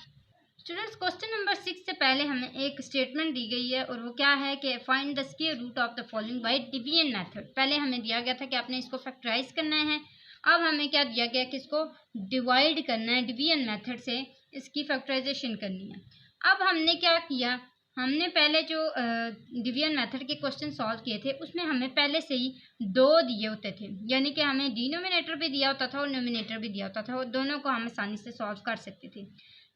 स्टूडेंट्स क्वेश्चन नंबर 6 से पहले हमें एक स्टेटमेंट दी गई है और वो क्या है कि find the square root of the following by division method. पहले हमें दिया गया था कि आपने इसको फैक्टराइज करना है, अब हमें क्या दिया गया कि इसको डिवाइड करना है, डिवीजन मेथड से इसकी फैक्टराइजेशन करनी है। अब हमने क्या किया, हमने पहले जो डिवीजन मेथड के क्वेश्चन सॉल्व किए थे उसमें हमें पहले से ही 2 दिए होते थे, यानी कि हमें डिनोमिनेटर भी दिया होता था और न्यूमिनेटर भी दिया होता था और दोनों को हम आसानी से सॉल्व कर सकते थे।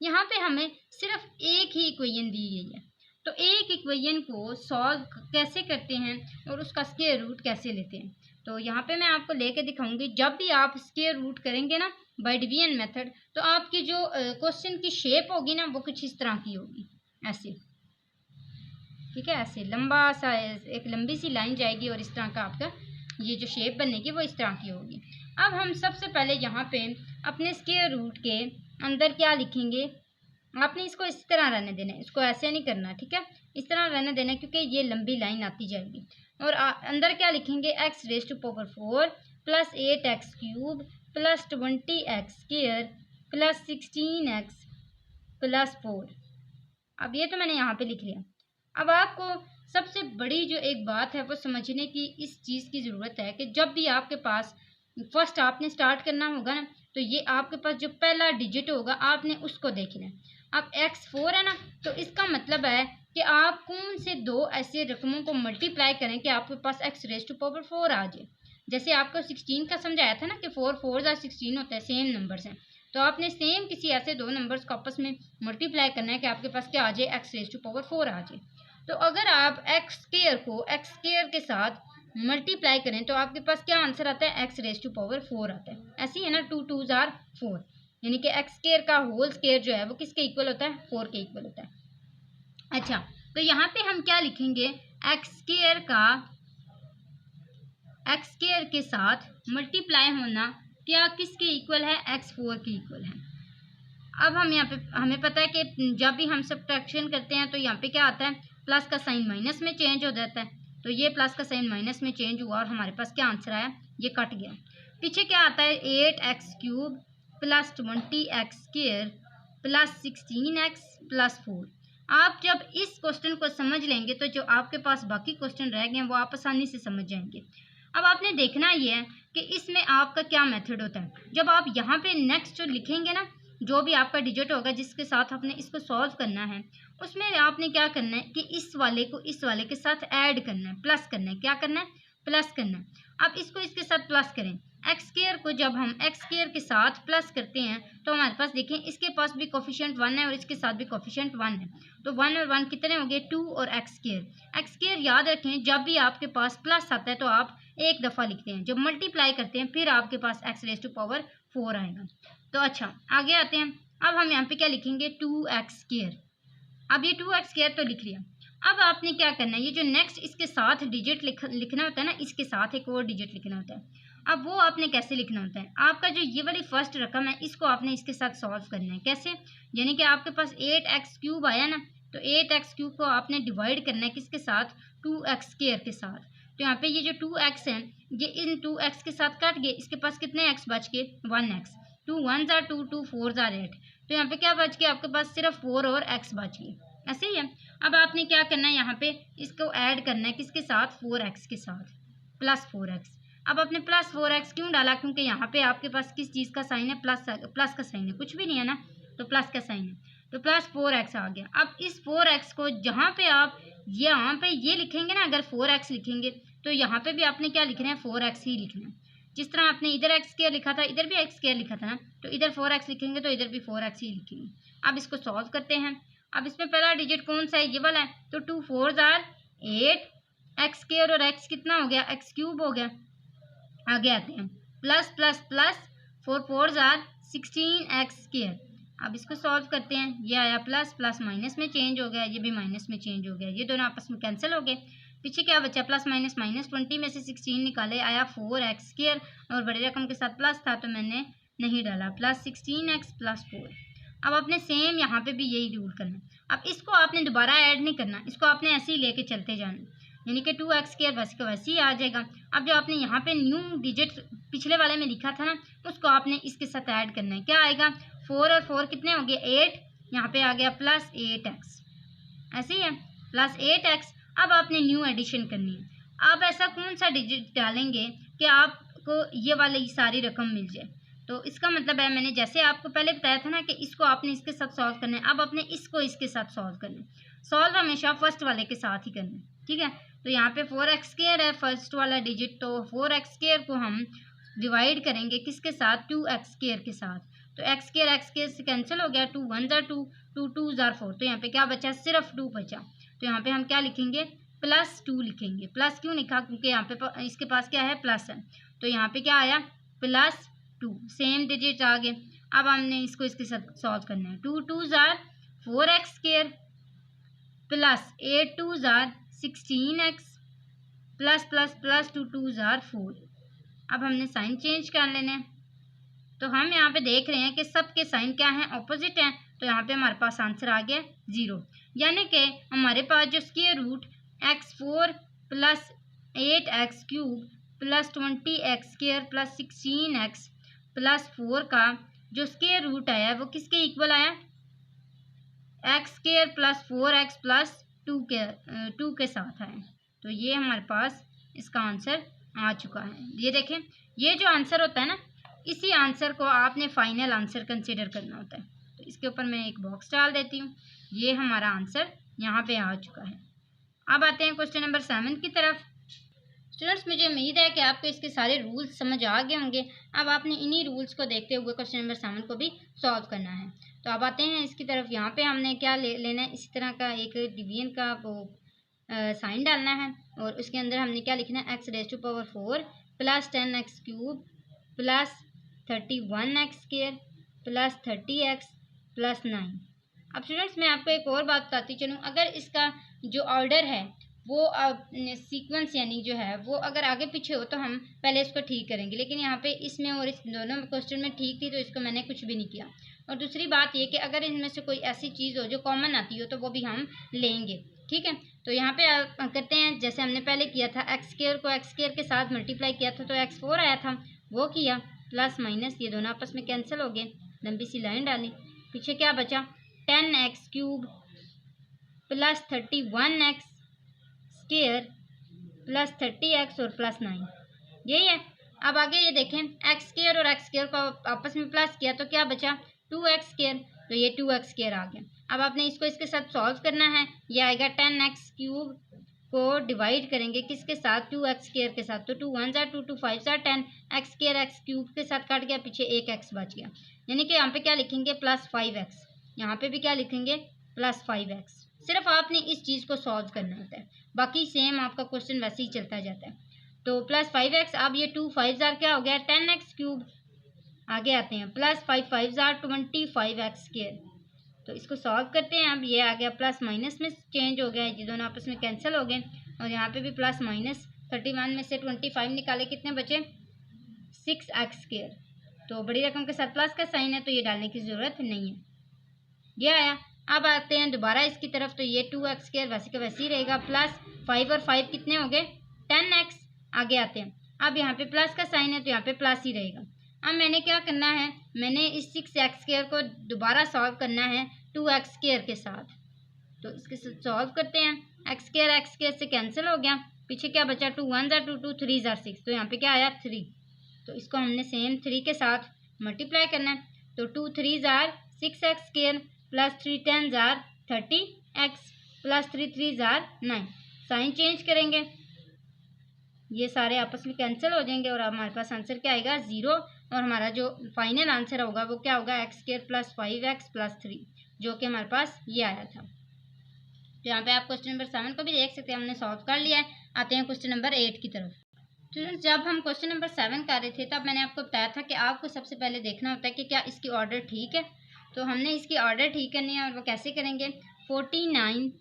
यहाँ पे हमें सिर्फ एक ही इक्वेशन दी गई है, तो एक इक्वेशन को सॉल्व कैसे करते हैं और उसका स्क्वायर रूट कैसे लेते हैं, तो यहाँ पे मैं आपको लेके दिखाऊंगी। जब भी आप स्क्वायर रूट करेंगे ना बाय डिवीजन मेथड, तो आपकी जो क्वेश्चन की शेप होगी ना वो कुछ इस तरह की होगी, ऐसे, ठीक है, ऐसे लंबा सा एक लंबी सी लाइन जाएगी और इस तरह का आपका ये जो शेप बनेगी वो इस तरह की होगी। अब हम सबसे पहले यहाँ पे अपने स्क्वायर रूट के अंदर क्या लिखेंगे, आपने इसको इस तरह रहने देना है, इसको ऐसे नहीं करना, ठीक है, इस तरह रहने देना है क्योंकि ये लंबी लाइन आती जाएगी। और अंदर क्या लिखेंगे x raise to power 4 plus 8x cube plus 20x square plus 16x plus 4। अब ये तो मैंने यहाँ पे लिख लिया। अब आपको सबसे बड़ी जो एक बात है वो समझने की इस चीज़ की ज़रूरत है कि जब भी आपके पास फर्स्ट आपने स्टार्ट करना होगा ना, तो ये आपके पास जो पहला डिजिट होगा आपने उसको देखना है। अब x4 है ना, तो इसका मतलब है कि आप कौन से दो ऐसे रकमों को मल्टीप्लाई करें कि आपके पास x रेज़ टू पावर 4 आ जाए। जैसे आपको 16 का समझाया था ना कि 4 4 16 होता है, सेम नंबर्स हैं, तो आपने सेम किसी ऐसे दो नंबर्स को आपस में मल्टीप्लाई करना है कि आपके पास क्या आ जाए x रेज़ टू पावर 4 आ जाए। तो अगर आप x स्क्वायर को x स्क्वायर के साथ मल्टीप्लाई करें तो आपके पास क्या आंसर आता है x रेज़ टू पावर 4 आता है, ऐसे ही है ना, 2 2 ज़ार 4, यानी कि x स्क्वायर का होल स्क्वायर जो है वो किसके इक्वल होता है 4 के इक्वल होता है। अच्छा, तो यहाँ पे हम क्या लिखेंगे, x स्क्वायर के साथ मल्टीप्लाई होना क्या किसके इक्वल है, x4 के इक्वल है। अब हम यहाँ पे हमें पता है कि जब भी हम सब्ट्रैक्शन करते हैं तो यहाँ पे क्या आता है, प्लस का साइन माइनस में चेंज हो जाता है, तो ये प्लस का साइन माइनस में चेंज हुआ और हमारे पास क्या आंसर आया, ये कट गया। पीछे क्या आता है 8x cube plus 20x square plus 16x plus 4। आप जब इस क्वेश्चन को समझ लेंगे तो जो आपके पास बाकी क्वेश्चन रह गए हैं वो आप आसानी से समझ जाएंगे। अब आपने देखना ये है कि इसमें आपका क्या मेथड होता है। जब आप यहाँ पे नेक्स्ट जो लिखेंगे ना, जो भी आपका डिजिट होगा जिसके साथ आपने इसको सॉल्व करना है, उसमें आपने क्या करना है कि इस वाले को इस वाले के साथ ऐड करना है, प्लस करना है, क्या करना है, प्लस करना है। अब इसको इसके साथ प्लस करें। एक्स स्क्वायर को जब हम एक्स स्क्वायर के साथ प्लस करते हैं तो हमारे पास देखें इसके पास भी कोफिशिएंट 1 है और इसके साथ भी कोफिशिएंट 1 है, तो 1 और 1 कितने हो गए 2 और एक्स स्क्वायर। एक्स स्क्वायर याद रखें जब भी आपके पास प्लस आता है तो आप एक दफ़ा लिखते हैं, जब मल्टीप्लाई करते हैं फिर आपके पास एक्स रेज़ टू पावर 4 आएगा। तो अच्छा आगे आते हैं, अब हम यहाँ पे क्या लिखेंगे 2x स्क्वायर। अब ये 2x स्क्वायर तो लिख लिया। अब आपने क्या करना है, ये जो नेक्स्ट इसके साथ डिजिट लिखना होता है ना, इसके साथ एक और डिजिट लिखना होता है। अब वो आपने कैसे लिखना होता है, आपका जो ये वाली फर्स्ट रकम है इसको आपने इसके साथ सॉल्व करना है। कैसे, यानी कि आपके पास 8x क्यूब आया ना, तो 8x क्यूब को आपने डिवाइड करना है किसके साथ 2x स्क्वायर के साथ। तो यहाँ पे ये जो 2x है ये इन 2x के साथ कट गए, इसके पास कितने x बच गए 1x, 2 1 are 2, 2 4 are 8, तो यहाँ पे क्या बच गया आपके पास सिर्फ 4 और x बच गए। ऐसे ही है। अब आपने क्या करना है, यहाँ पे इसको ऐड करना है किसके साथ 4x के साथ, प्लस 4x। अब आपने प्लस 4x क्यों डाला, क्योंकि यहाँ पे आपके पास किस चीज़ का साइन है, प्लस का साइन है, कुछ भी नहीं है ना, तो प्लस का साइन है, तो प्लस 4x आ गया। अब इस 4x को जहाँ पे आप यहाँ पे ये लिखेंगे ना, अगर 4x लिखेंगे तो यहाँ पे भी आपने क्या लिखना है 4x ही लिखना है। जिस तरह आपने इधर एक्स स्क्वायर लिखा था इधर भी एक्स स्क्वायर लिखा था ना, तो इधर 4x लिखेंगे तो इधर भी 4x ही लिखेंगे। अब इसको सॉल्व करते हैं। अब इसमें पहला डिजिट कौन सा है, ये वाला है, तो 2 4 are 8, एक्स स्क्वायर और x कितना हो गया एक्स क्यूब हो गया। आगे आते हैं, plus plus plus 4 4 are 16x square. अब इसको सॉल्व करते हैं, ये आया प्लस प्लस माइनस में चेंज हो गया, ये भी माइनस में चेंज हो गया, ये दोनों आपस में कैंसिल हो गए। पीछे क्या बचा, प्लस माइनस माइनस, 20 में से 16 निकाले आया 4x स्क्वायर, और बड़ी रकम के साथ प्लस था तो मैंने नहीं डाला, प्लस 16x प्लस 4। अब आपने सेम यहाँ पे भी यही रूल करना है। अब इसको आपने दोबारा ऐड नहीं करना, इसको आपने ऐसे ही लेके चलते जाना, यानी कि 2x स्क्वायर वैसे का वैसे ही आ जाएगा। अब जो आपने यहाँ पे न्यू डिजिट पिछले वाले में लिखा था ना, उसको आपने इसके साथ ऐड करना है। क्या आएगा, 4 और 4 कितने हो गए 8, यहाँ पे आ गया प्लस 8x, ऐसे ही है प्लस 8x। अब आपने न्यू एडिशन करनी है। अब ऐसा कौन सा डिजिट डालेंगे कि आपको ये वाली सारी रकम मिल जाए, तो इसका मतलब है मैंने जैसे आपको पहले बताया था ना कि इसको आपने इसके साथ सॉल्व करना है, अब आपने इसको इसके साथ सॉल्व करना है। सॉल्व हमेशा फर्स्ट वाले के साथ ही करना है, ठीक है। तो यहाँ पे 4x स्क्वायर है फर्स्ट वाला डिजिट, तो 4x स्क्वायर को हम डिवाइड करेंगे किसके साथ 2x स्क्वायर के साथ, तो x स्क्वायर से कैंसिल हो गया, 2 1 are 2, 2 2 are 4, तो यहाँ पे क्या बचा सिर्फ 2 बचा। तो यहाँ पे हम क्या लिखेंगे प्लस 2 लिखेंगे। प्लस क्यों लिखा, क्योंकि यहाँ पे इसके पास क्या है प्लस है, तो यहाँ पे क्या आया प्लस 2, सेम डिजिट आ गए। अब हमने इसको इसके साथ सॉल्व करना है, 2 2 are 4x square plus 8 2 are 16x plus plus plus 2 2 are 4। अब हमने साइन चेंज कर लेने हैं, तो हम यहाँ पे देख रहे हैं कि सबके साइन क्या हैं ऑपोजिट हैं, तो यहाँ पे हमारे पास आंसर आ गया 0, यानी कि हमारे पास जो square root x4 plus 8x cube plus 20x square plus 16x plus 4 का जो स्क्वायर रूट आया वो किसके इक्वल आया, x square plus 4x plus 2 के साथ आया। तो ये हमारे पास इसका आंसर आ चुका है। ये देखें, ये जो आंसर होता है ना, इसी आंसर को आपने फाइनल आंसर कंसीडर करना होता है। तो इसके ऊपर मैं एक बॉक्स डाल देती हूँ, ये हमारा आंसर यहाँ पे आ चुका है। अब आते हैं क्वेश्चन नंबर 7 की तरफ। स्टूडेंट्स, मुझे उम्मीद है कि आपको इसके सारे रूल्स समझ आ गए होंगे। अब आपने इन्हीं रूल्स को देखते हुए क्वेश्चन नंबर 7 को भी सॉल्व करना है। तो अब आते हैं इसकी तरफ। यहाँ पे हमने क्या लेना है, इसी तरह का एक डिवीजन का वो साइन डालना है, और उसके अंदर हमने क्या लिखना है x raise to power 4 plus 10x cube plus 31x square plus 30x plus 9। अब स्टूडेंट्स, मैं आपको एक और बात बताती चलूँ, अगर इसका जो ऑर्डर है वो सीक्वेंस यानी जो है वो अगर आगे पीछे हो तो हम पहले इसको ठीक करेंगे, लेकिन यहाँ पे इसमें और इस दोनों क्वेश्चन में ठीक थी तो इसको मैंने कुछ भी नहीं किया। और दूसरी बात ये कि अगर इनमें से कोई ऐसी चीज़ हो जो कॉमन आती हो तो वो भी हम लेंगे, ठीक है। तो यहाँ पे करते हैं जैसे हमने पहले किया था, एक्स स्क्वायर को एक्स स्क्वायर के साथ मल्टीप्लाई किया था तो x4 आया था, वो किया, प्लस माइनस ये दोनों आपस में कैंसिल हो गए, लंबी सी लाइन डाली, पीछे क्या बचा 10x cube plus 31x square plus 30x और प्लस 9, यही है। अब आगे ये देखें, एक्स स्क्वायर और एक्स स्क्वायर को आपस में प्लस किया तो क्या बचा 2x स्क्वायर, तो ये 2x स्क्वायर आ गया। अब आपने इसको इसके साथ सॉल्व करना है, ये आएगा 10x क्यूब को डिवाइड करेंगे किसके साथ, 2x² के साथ। तो 2 1 जार 2 2 5 जार 10, x² x³ के साथ कट गया, पीछे एक x बच गया, यानी कि यहाँ पे क्या लिखेंगे +5x, यहाँ पे भी क्या लिखेंगे +5x। सिर्फ आपने इस चीज़ को सॉल्व करना होता है, बाकी सेम आपका क्वेश्चन वैसे ही चलता जाता है। तो +5x, अब ये 2 5 जार क्या हो गया 10x³। आगे आते हैं, +5 5 जार 25x²। तो इसको सॉल्व करते हैं। अब ये आ गया प्लस माइनस में चेंज हो गया है, ये दोनों आपस में कैंसिल हो गए, और यहाँ पे भी प्लस माइनस 31 में से 25 निकाले, कितने बचे 6x²। तो बड़ी रकम के साथ प्लस का साइन है तो ये डालने की ज़रूरत नहीं है, ये आया। अब आते हैं दोबारा इसकी तरफ, तो ये 2x² वैसे का वैसे ही रहेगा, +5 और 5 कितने हो गए 10x। आगे आते हैं, अब यहाँ पे प्लस का साइन है तो यहाँ पे प्लस ही रहेगा। अब मैंने क्या करना है, मैंने इस 6x² को दोबारा सॉल्व करना है 2x² के साथ। तो इसके साथ सॉल्व करते हैं, x² से कैंसिल हो गया, पीछे क्या बचा 2 1 जार 2 2 3 जार 6, तो यहाँ पे क्या आया 3। तो इसको हमने सेम 3 के साथ मल्टीप्लाई करना है। तो 2 3 जार 6x² + 3 10 जार 30x + 3 3 जार 9। साइन चेंज करेंगे, ये सारे आपस में कैंसिल हो जाएंगे और अब हमारे पास आंसर क्या आएगा 0, और हमारा जो फाइनल आंसर होगा वो क्या होगा x² + 5x + 3, जो कि हमारे पास ये आया था। तो यहाँ पे आप क्वेश्चन नंबर 7 को भी देख सकते हैं, हमने सॉल्व कर लिया है। आते हैं क्वेश्चन नंबर 8 की तरफ। स्टूडेंट्स, जब हम क्वेश्चन नंबर 7 कर रहे थे तब मैंने आपको बताया था कि आपको सबसे पहले देखना होता है कि क्या इसकी ऑर्डर ठीक है। तो हमने इसकी ऑर्डर ठीक करनी है, और वो कैसे करेंगे 49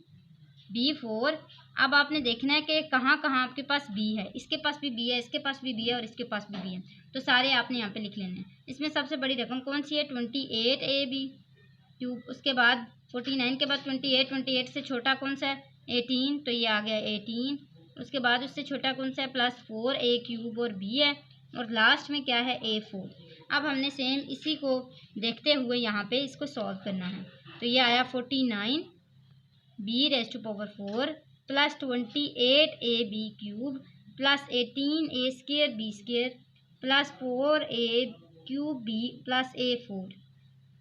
B4। अब आपने देखना है कि कहाँ कहाँ आपके पास B है, इसके पास भी B है, इसके पास भी B है, और इसके पास भी B है, तो सारे आपने यहाँ पे लिख लेने हैं। इसमें सबसे बड़ी रकम कौन सी है 28AB। उसके बाद 49 के बाद 28, 28 से छोटा कौन सा है 18, तो ये आ गया 18। उसके बाद उससे छोटा कौन सा है +4 A³ और B है, और लास्ट में क्या है A4। अब हमने सेम इसी को देखते हुए यहाँ पे इसको सॉल्व करना है। तो ये आया 49 B⁴ + 28 AB³ + 18 A² B² + 4 A³ B + A4।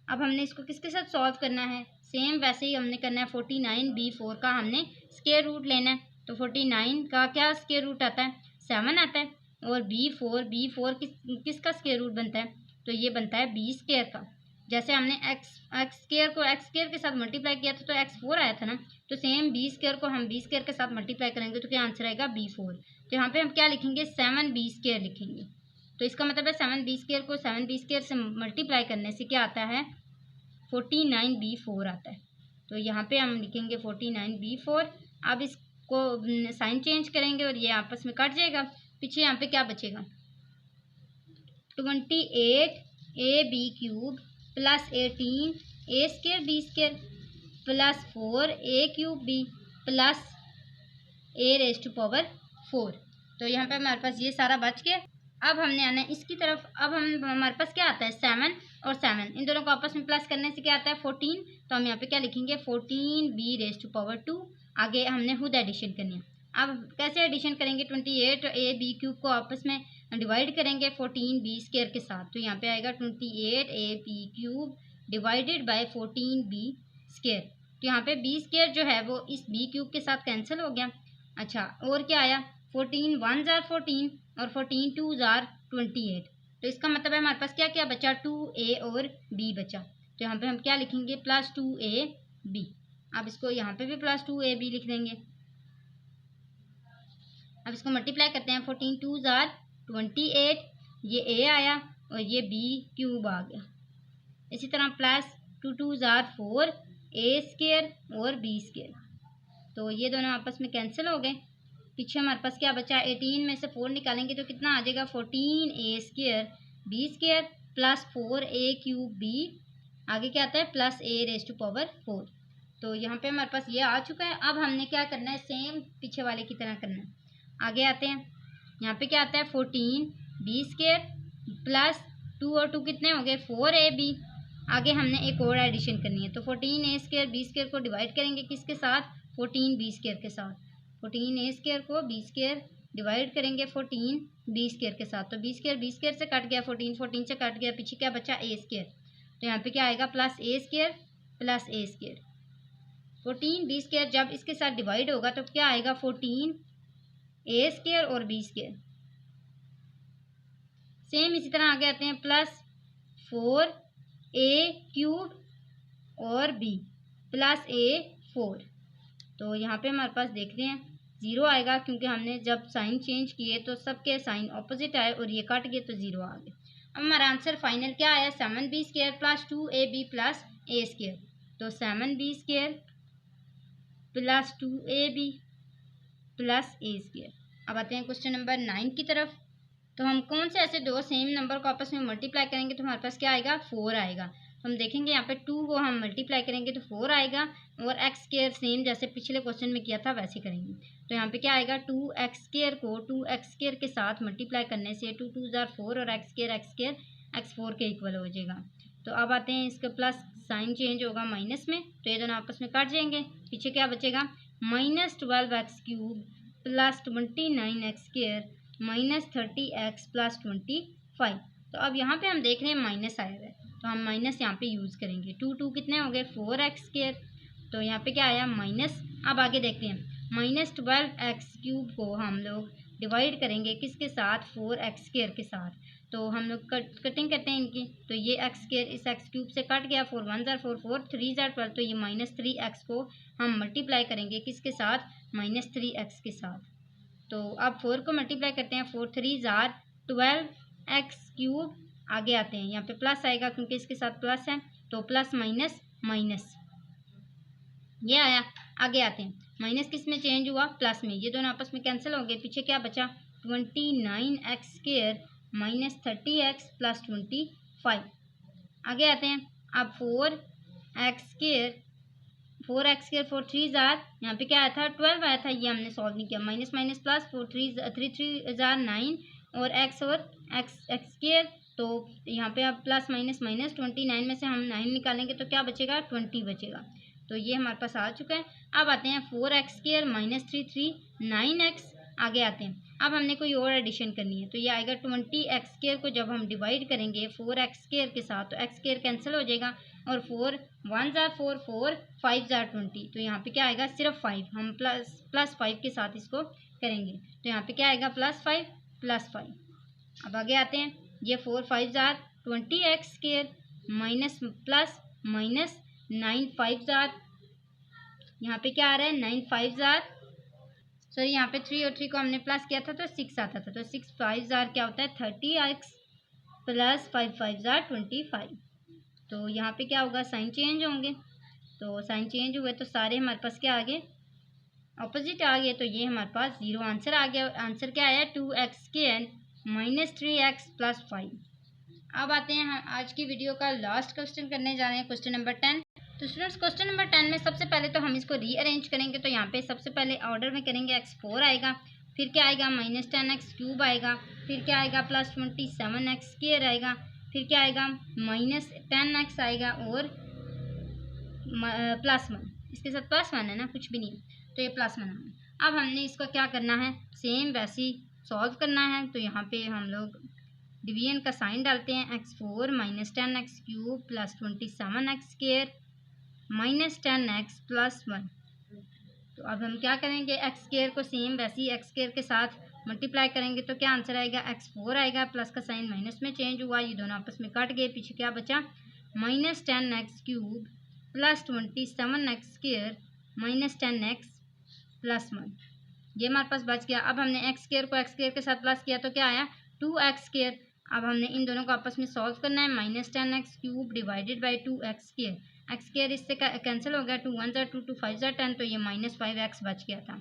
अब हमने इसको किसके साथ सॉल्व करना है, सेम वैसे ही हमने करना है। 49 B4 का हमने स्क्वायर रूट लेना है, तो 49 का क्या स्क्वायर रूट आता है 7 आता है, और B4 किसका स्क्वायर रूट बनता है, तो ये बनता है B² का। जैसे हमने x² को x² के साथ मल्टीप्लाई किया था तो x4 आया था ना, तो सेम B² को हम B² के साथ मल्टीप्लाई करेंगे तो क्या आंसर आएगा B4। तो यहाँ पे हम क्या लिखेंगे 7B² लिखेंगे। तो इसका मतलब है 7B² को 7B² से मल्टीप्लाई करने से क्या आता है 49B4 आता है। तो यहाँ पे हम लिखेंगे 49B4। अब इसको साइन चेंज करेंगे और ये आपस में कट जाएगा, पीछे यहाँ पे क्या बचेगा 28AB³ + 18 A² B² + 4 A³ B + A⁴। तो यहाँ पे हमारे पास ये सारा बच गया। अब हमने आना है इसकी तरफ। अब हमारे पास क्या आता है 7 और 7, इन दोनों को आपस में प्लस करने से क्या आता है 14। तो हम यहाँ पे क्या लिखेंगे 14 B⁴। आगे हमने खुद एडिशन करनी है। अब कैसे एडिशन करेंगे 28 AB³ को आपस में डिवाइड करेंगे 14B² के साथ, तो यहाँ पे आएगा 28 AB³ डिवाइडेड बाय 14B²। तो यहाँ पे B² जो है वो इस B³ के साथ कैंसिल हो गया। अच्छा, और क्या आया 14 1 जार 14 और 14 2 जार 28। तो इसका मतलब है हमारे पास क्या क्या बचा 2A और B बचा। तो यहाँ पे हम क्या लिखेंगे +2AB। अब इसको यहाँ पे भी +2AB लिख देंगे। अब इसको मल्टीप्लाई करते हैं 14 2 जार 28, ये A आया और ये B³ आ गया। इसी तरह +2 2 जार 4 A² और B²। तो ये दोनों आपस में कैंसिल हो गए। पीछे हमारे पास क्या बचा 18 में से 4 निकालेंगे तो कितना आ जाएगा 14 A² B² + 4 A³ B। आगे क्या आता है +A⁴। तो यहाँ पे हमारे पास ये आ चुका है। अब हमने क्या करना है सेम पीछे वाले की तरह करना है। आगे आते हैं, यहाँ पे क्या आता है 14 B² + 2 और 2 कितने हो गए 4AB। आगे हमने एक और एडिशन करनी है, तो 14 A² B² को डिवाइड करेंगे किसके साथ 14 B² के साथ। 14 A² को B² डिवाइड करेंगे 14 B² के साथ, तो B² से कट गया 14 से कट गया, पीछे क्या बचा A²। तो यहाँ पे क्या आएगा +A² + A²। 14b² जब इसके साथ डिवाइड होगा तो क्या आएगा 14a² और b²। सेम इसी तरह आगे आते हैं प्लस 4a³ और b प्लस a4। तो यहाँ पे हमारे पास देख रहे हैं 0 आएगा क्योंकि हमने जब साइन चेंज किए तो सबके साइन ऑपोजिट आए और ये कट गए तो 0 आ गए। अब हमारा आंसर फाइनल क्या आया 7b² plus 2ab plus a²। तो 7b² plus 2ab plus a²। अब आते हैं क्वेश्चन नंबर 9 की तरफ। तो हम कौन से ऐसे दो सेम नंबर को आपस में मल्टीप्लाई करेंगे तो हमारे पास क्या आएगा 4 आएगा। तो हम देखेंगे यहाँ पे 2 को हम मल्टीप्लाई करेंगे तो 4 आएगा और x² सेम जैसे पिछले क्वेश्चन में किया था वैसे करेंगे। तो यहाँ पे क्या आएगा 2x² को 2x² के साथ मल्टीप्लाई करने से 2 2 जार 4 और x² x4 के इक्वल हो जाएगा। तो अब आते हैं इसका प्लस साइन चेंज होगा माइनस में, तो ये दोनों आपस में कट जाएंगे। पीछे क्या बचेगा -12x³ plus 29x² -30x plus 25। तो अब यहाँ पे हम देख रहे हैं माइनस आया है तो हम माइनस यहाँ पे यूज़ करेंगे। 2 2 कितने हो गए 4x²। तो यहाँ पे क्या आया माइनस। अब आगे देखते हैं -12x³ को हम लोग डिवाइड करेंगे किसके साथ 4x² के साथ। तो हम लोग कटिंग करते हैं इनकी। तो ये x² इस x³ से कट गया 4 1 जार 4 4 3 जार 12। तो ये -3x को हम मल्टीप्लाई करेंगे किसके साथ -3x के साथ। तो अब 4 को मल्टीप्लाई करते हैं 4 3 जार 12x³ आगे आते हैं यहाँ पे प्लस आएगा क्योंकि इसके साथ प्लस है तो प्लस माइनस माइनस ये आया। आगे आते हैं माइनस किस में चेंज हुआ प्लस में, ये दोनों आपस में कैंसिल हो गए। पीछे क्या बचा 29x² -30x प्लस 25। आगे आते हैं अब 4x² 4 3 जार यहाँ पे क्या आया था 12 आया था, ये हमने सॉल्व नहीं किया। माइनस माइनस प्लस 4 3 जार 9 और x² तो यहाँ पे अब प्लस माइनस माइनस 29 में से हम 9 निकालेंगे तो क्या बचेगा 20 बचेगा। तो ये हमारे पास आ चुका है। अब आते हैं 4x² -3 9x। आगे आते हैं अब हमने कोई और एडिशन करनी है तो ये आएगा 20x² को जब हम डिवाइड करेंगे 4x² के साथ तो x² कैंसिल हो जाएगा और 4 1 जार 4 4 5 जार 20। तो यहाँ पे क्या आएगा सिर्फ 5, हम प्लस 5 के साथ इसको करेंगे तो यहाँ पे क्या आएगा +5 +5। अब आगे आते हैं ये 4 5 jar 20x² minus plus minus 9 5 jar यहाँ पे क्या आ रहा है 9 5 जार सॉरी यहाँ पे 3 और 3 को हमने प्लस किया था तो 6 आता था। तो 6 5 जार क्या होता है 30x प्लस 5 5 जार 25। तो यहाँ पे क्या होगा साइन चेंज होंगे। तो साइन चेंज हुए तो सारे हमारे पास क्या आ गए ऑपोजिट आ गए। तो ये हमारे पास 0 आंसर आ गया। आंसर क्या आया 2x² -3x प्लस 5। अब आते हैं हम आज की वीडियो का लास्ट क्वेश्चन करने जा रहे हैं क्वेश्चन नंबर 10। तो स्टूडेंट्स क्वेश्चन नंबर 10 में सबसे पहले तो हम इसको रीअरेंज करेंगे। तो यहाँ पे सबसे पहले ऑर्डर में करेंगे x4 आएगा, फिर क्या आएगा -10x³ आएगा, फिर क्या आएगा प्लस 27x² आएगा, फिर क्या आएगा -10x आएगा और +1। इसके साथ +1 है ना कुछ भी नहीं तो ये +1 है। अब हमने इसको क्या करना है सेम वैसे ही सॉल्व करना है। तो यहाँ पे हम लोग डिवीजन का साइन डालते हैं x4 -10x³ plus 27x² -10x plus 1। तो अब हम क्या करेंगे x² को सेम वैसे ही x² के साथ मल्टीप्लाई करेंगे तो क्या आंसर आएगा x4 आएगा। प्लस का साइन माइनस में चेंज हुआ, ये दोनों आपस में कट गए। पीछे क्या बचा -10x³ plus 27x² -10x plus 1, ये हमारे पास बच गया। अब हमने x² को x² के साथ प्लस किया तो क्या आया 2x²। अब हमने इन दोनों को आपस में सॉल्व करना है -10x³ divided by 2x²। x² इससे कैंसिल हो गया 2 1 जार 2 2 5 जार 10 तो ये -5x बच गया था।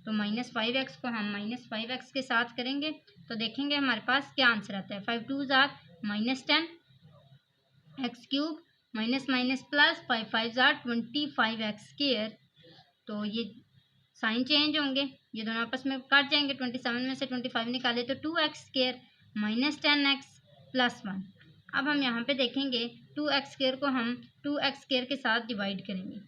तो -5x को हम -5x के साथ करेंगे तो देखेंगे हमारे पास क्या आंसर आता है। 5 2 jar -10 x³ minus minus plus 5 5 jar 25x²। तो ये साइन चेंज होंगे, ये दोनों आपस में कट जाएंगे। 27 में से 25 निकाले तो 2x² -10x प्लस 1। अब हम यहाँ पे देखेंगे 2x² को हम 2x² के साथ डिवाइड करेंगे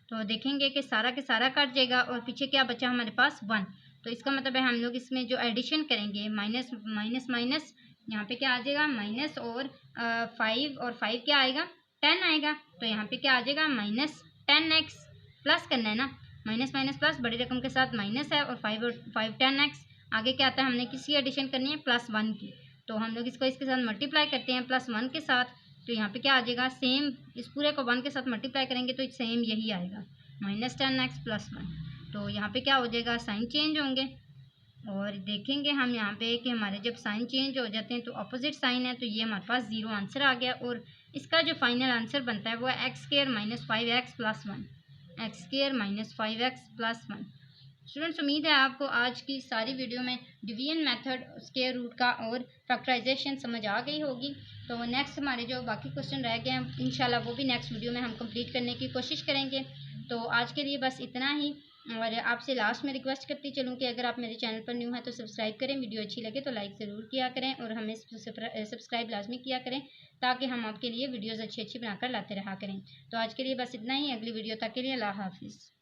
तो देखेंगे कि सारा के सारा कट जाएगा और पीछे क्या बचा हमारे पास 1। तो इसका मतलब है हम लोग इसमें जो एडिशन करेंगे माइनस माइनस माइनस यहाँ पे क्या आ जाएगा माइनस और 5 और 5 क्या आएगा 10 आएगा। तो यहाँ पे क्या आ जाएगा -10x प्लस करना है ना, माइनस माइनस प्लस, बड़ी रकम के साथ माइनस है और 5 10x आगे क्या आता है, हमने किसकी एडिशन करनी है, +1 की। तो हम लोग इसको इसके साथ मल्टीप्लाई करते हैं +1 के साथ, तो यहाँ पे क्या आ जाएगा, सेम इस पूरे को 1 के साथ मल्टीप्लाई करेंगे तो सेम यही आएगा, -10x +1। तो यहाँ पे क्या हो जाएगा, साइन चेंज होंगे और देखेंगे हम यहाँ पे कि हमारे जब साइन चेंज हो जाते हैं तो अपोजिट साइन है, तो ये हमारे पास 0 आंसर आ गया और इसका जो फाइनल आंसर बनता है वो है x² - 5x + 1, x² - 5x + 1। Students उम्मीद है आपको आज की सारी वीडियो में डिवीजन मेथड, स्क्वायर रूट का और फैक्टराइजेशन समझ आ गई होगी। तो नेक्स्ट हमारे जो बाकी क्वेश्चन रह गए हैं इंशाल्लाह वो भी नेक्स्ट वीडियो में हम कंप्लीट करने की कोशिश करेंगे। तो आज के लिए बस इतना ही, और आपसे लास्ट में रिक्वेस्ट करती चलूँ कि अगर आप मेरे चैनल पर न्यू हैं तो सब्सक्राइब करें, वीडियो अच्छी लगे तो लाइक ज़रूर किया करें और हमें सब्सक्राइब लाजमी किया करें ताकि हम आपके लिए वीडियोज़ अच्छी अच्छी बनाकर लाते रहा करें। तो आज के लिए बस इतना ही, अगली वीडियो तक के लिए अल्लाह हाफिज़।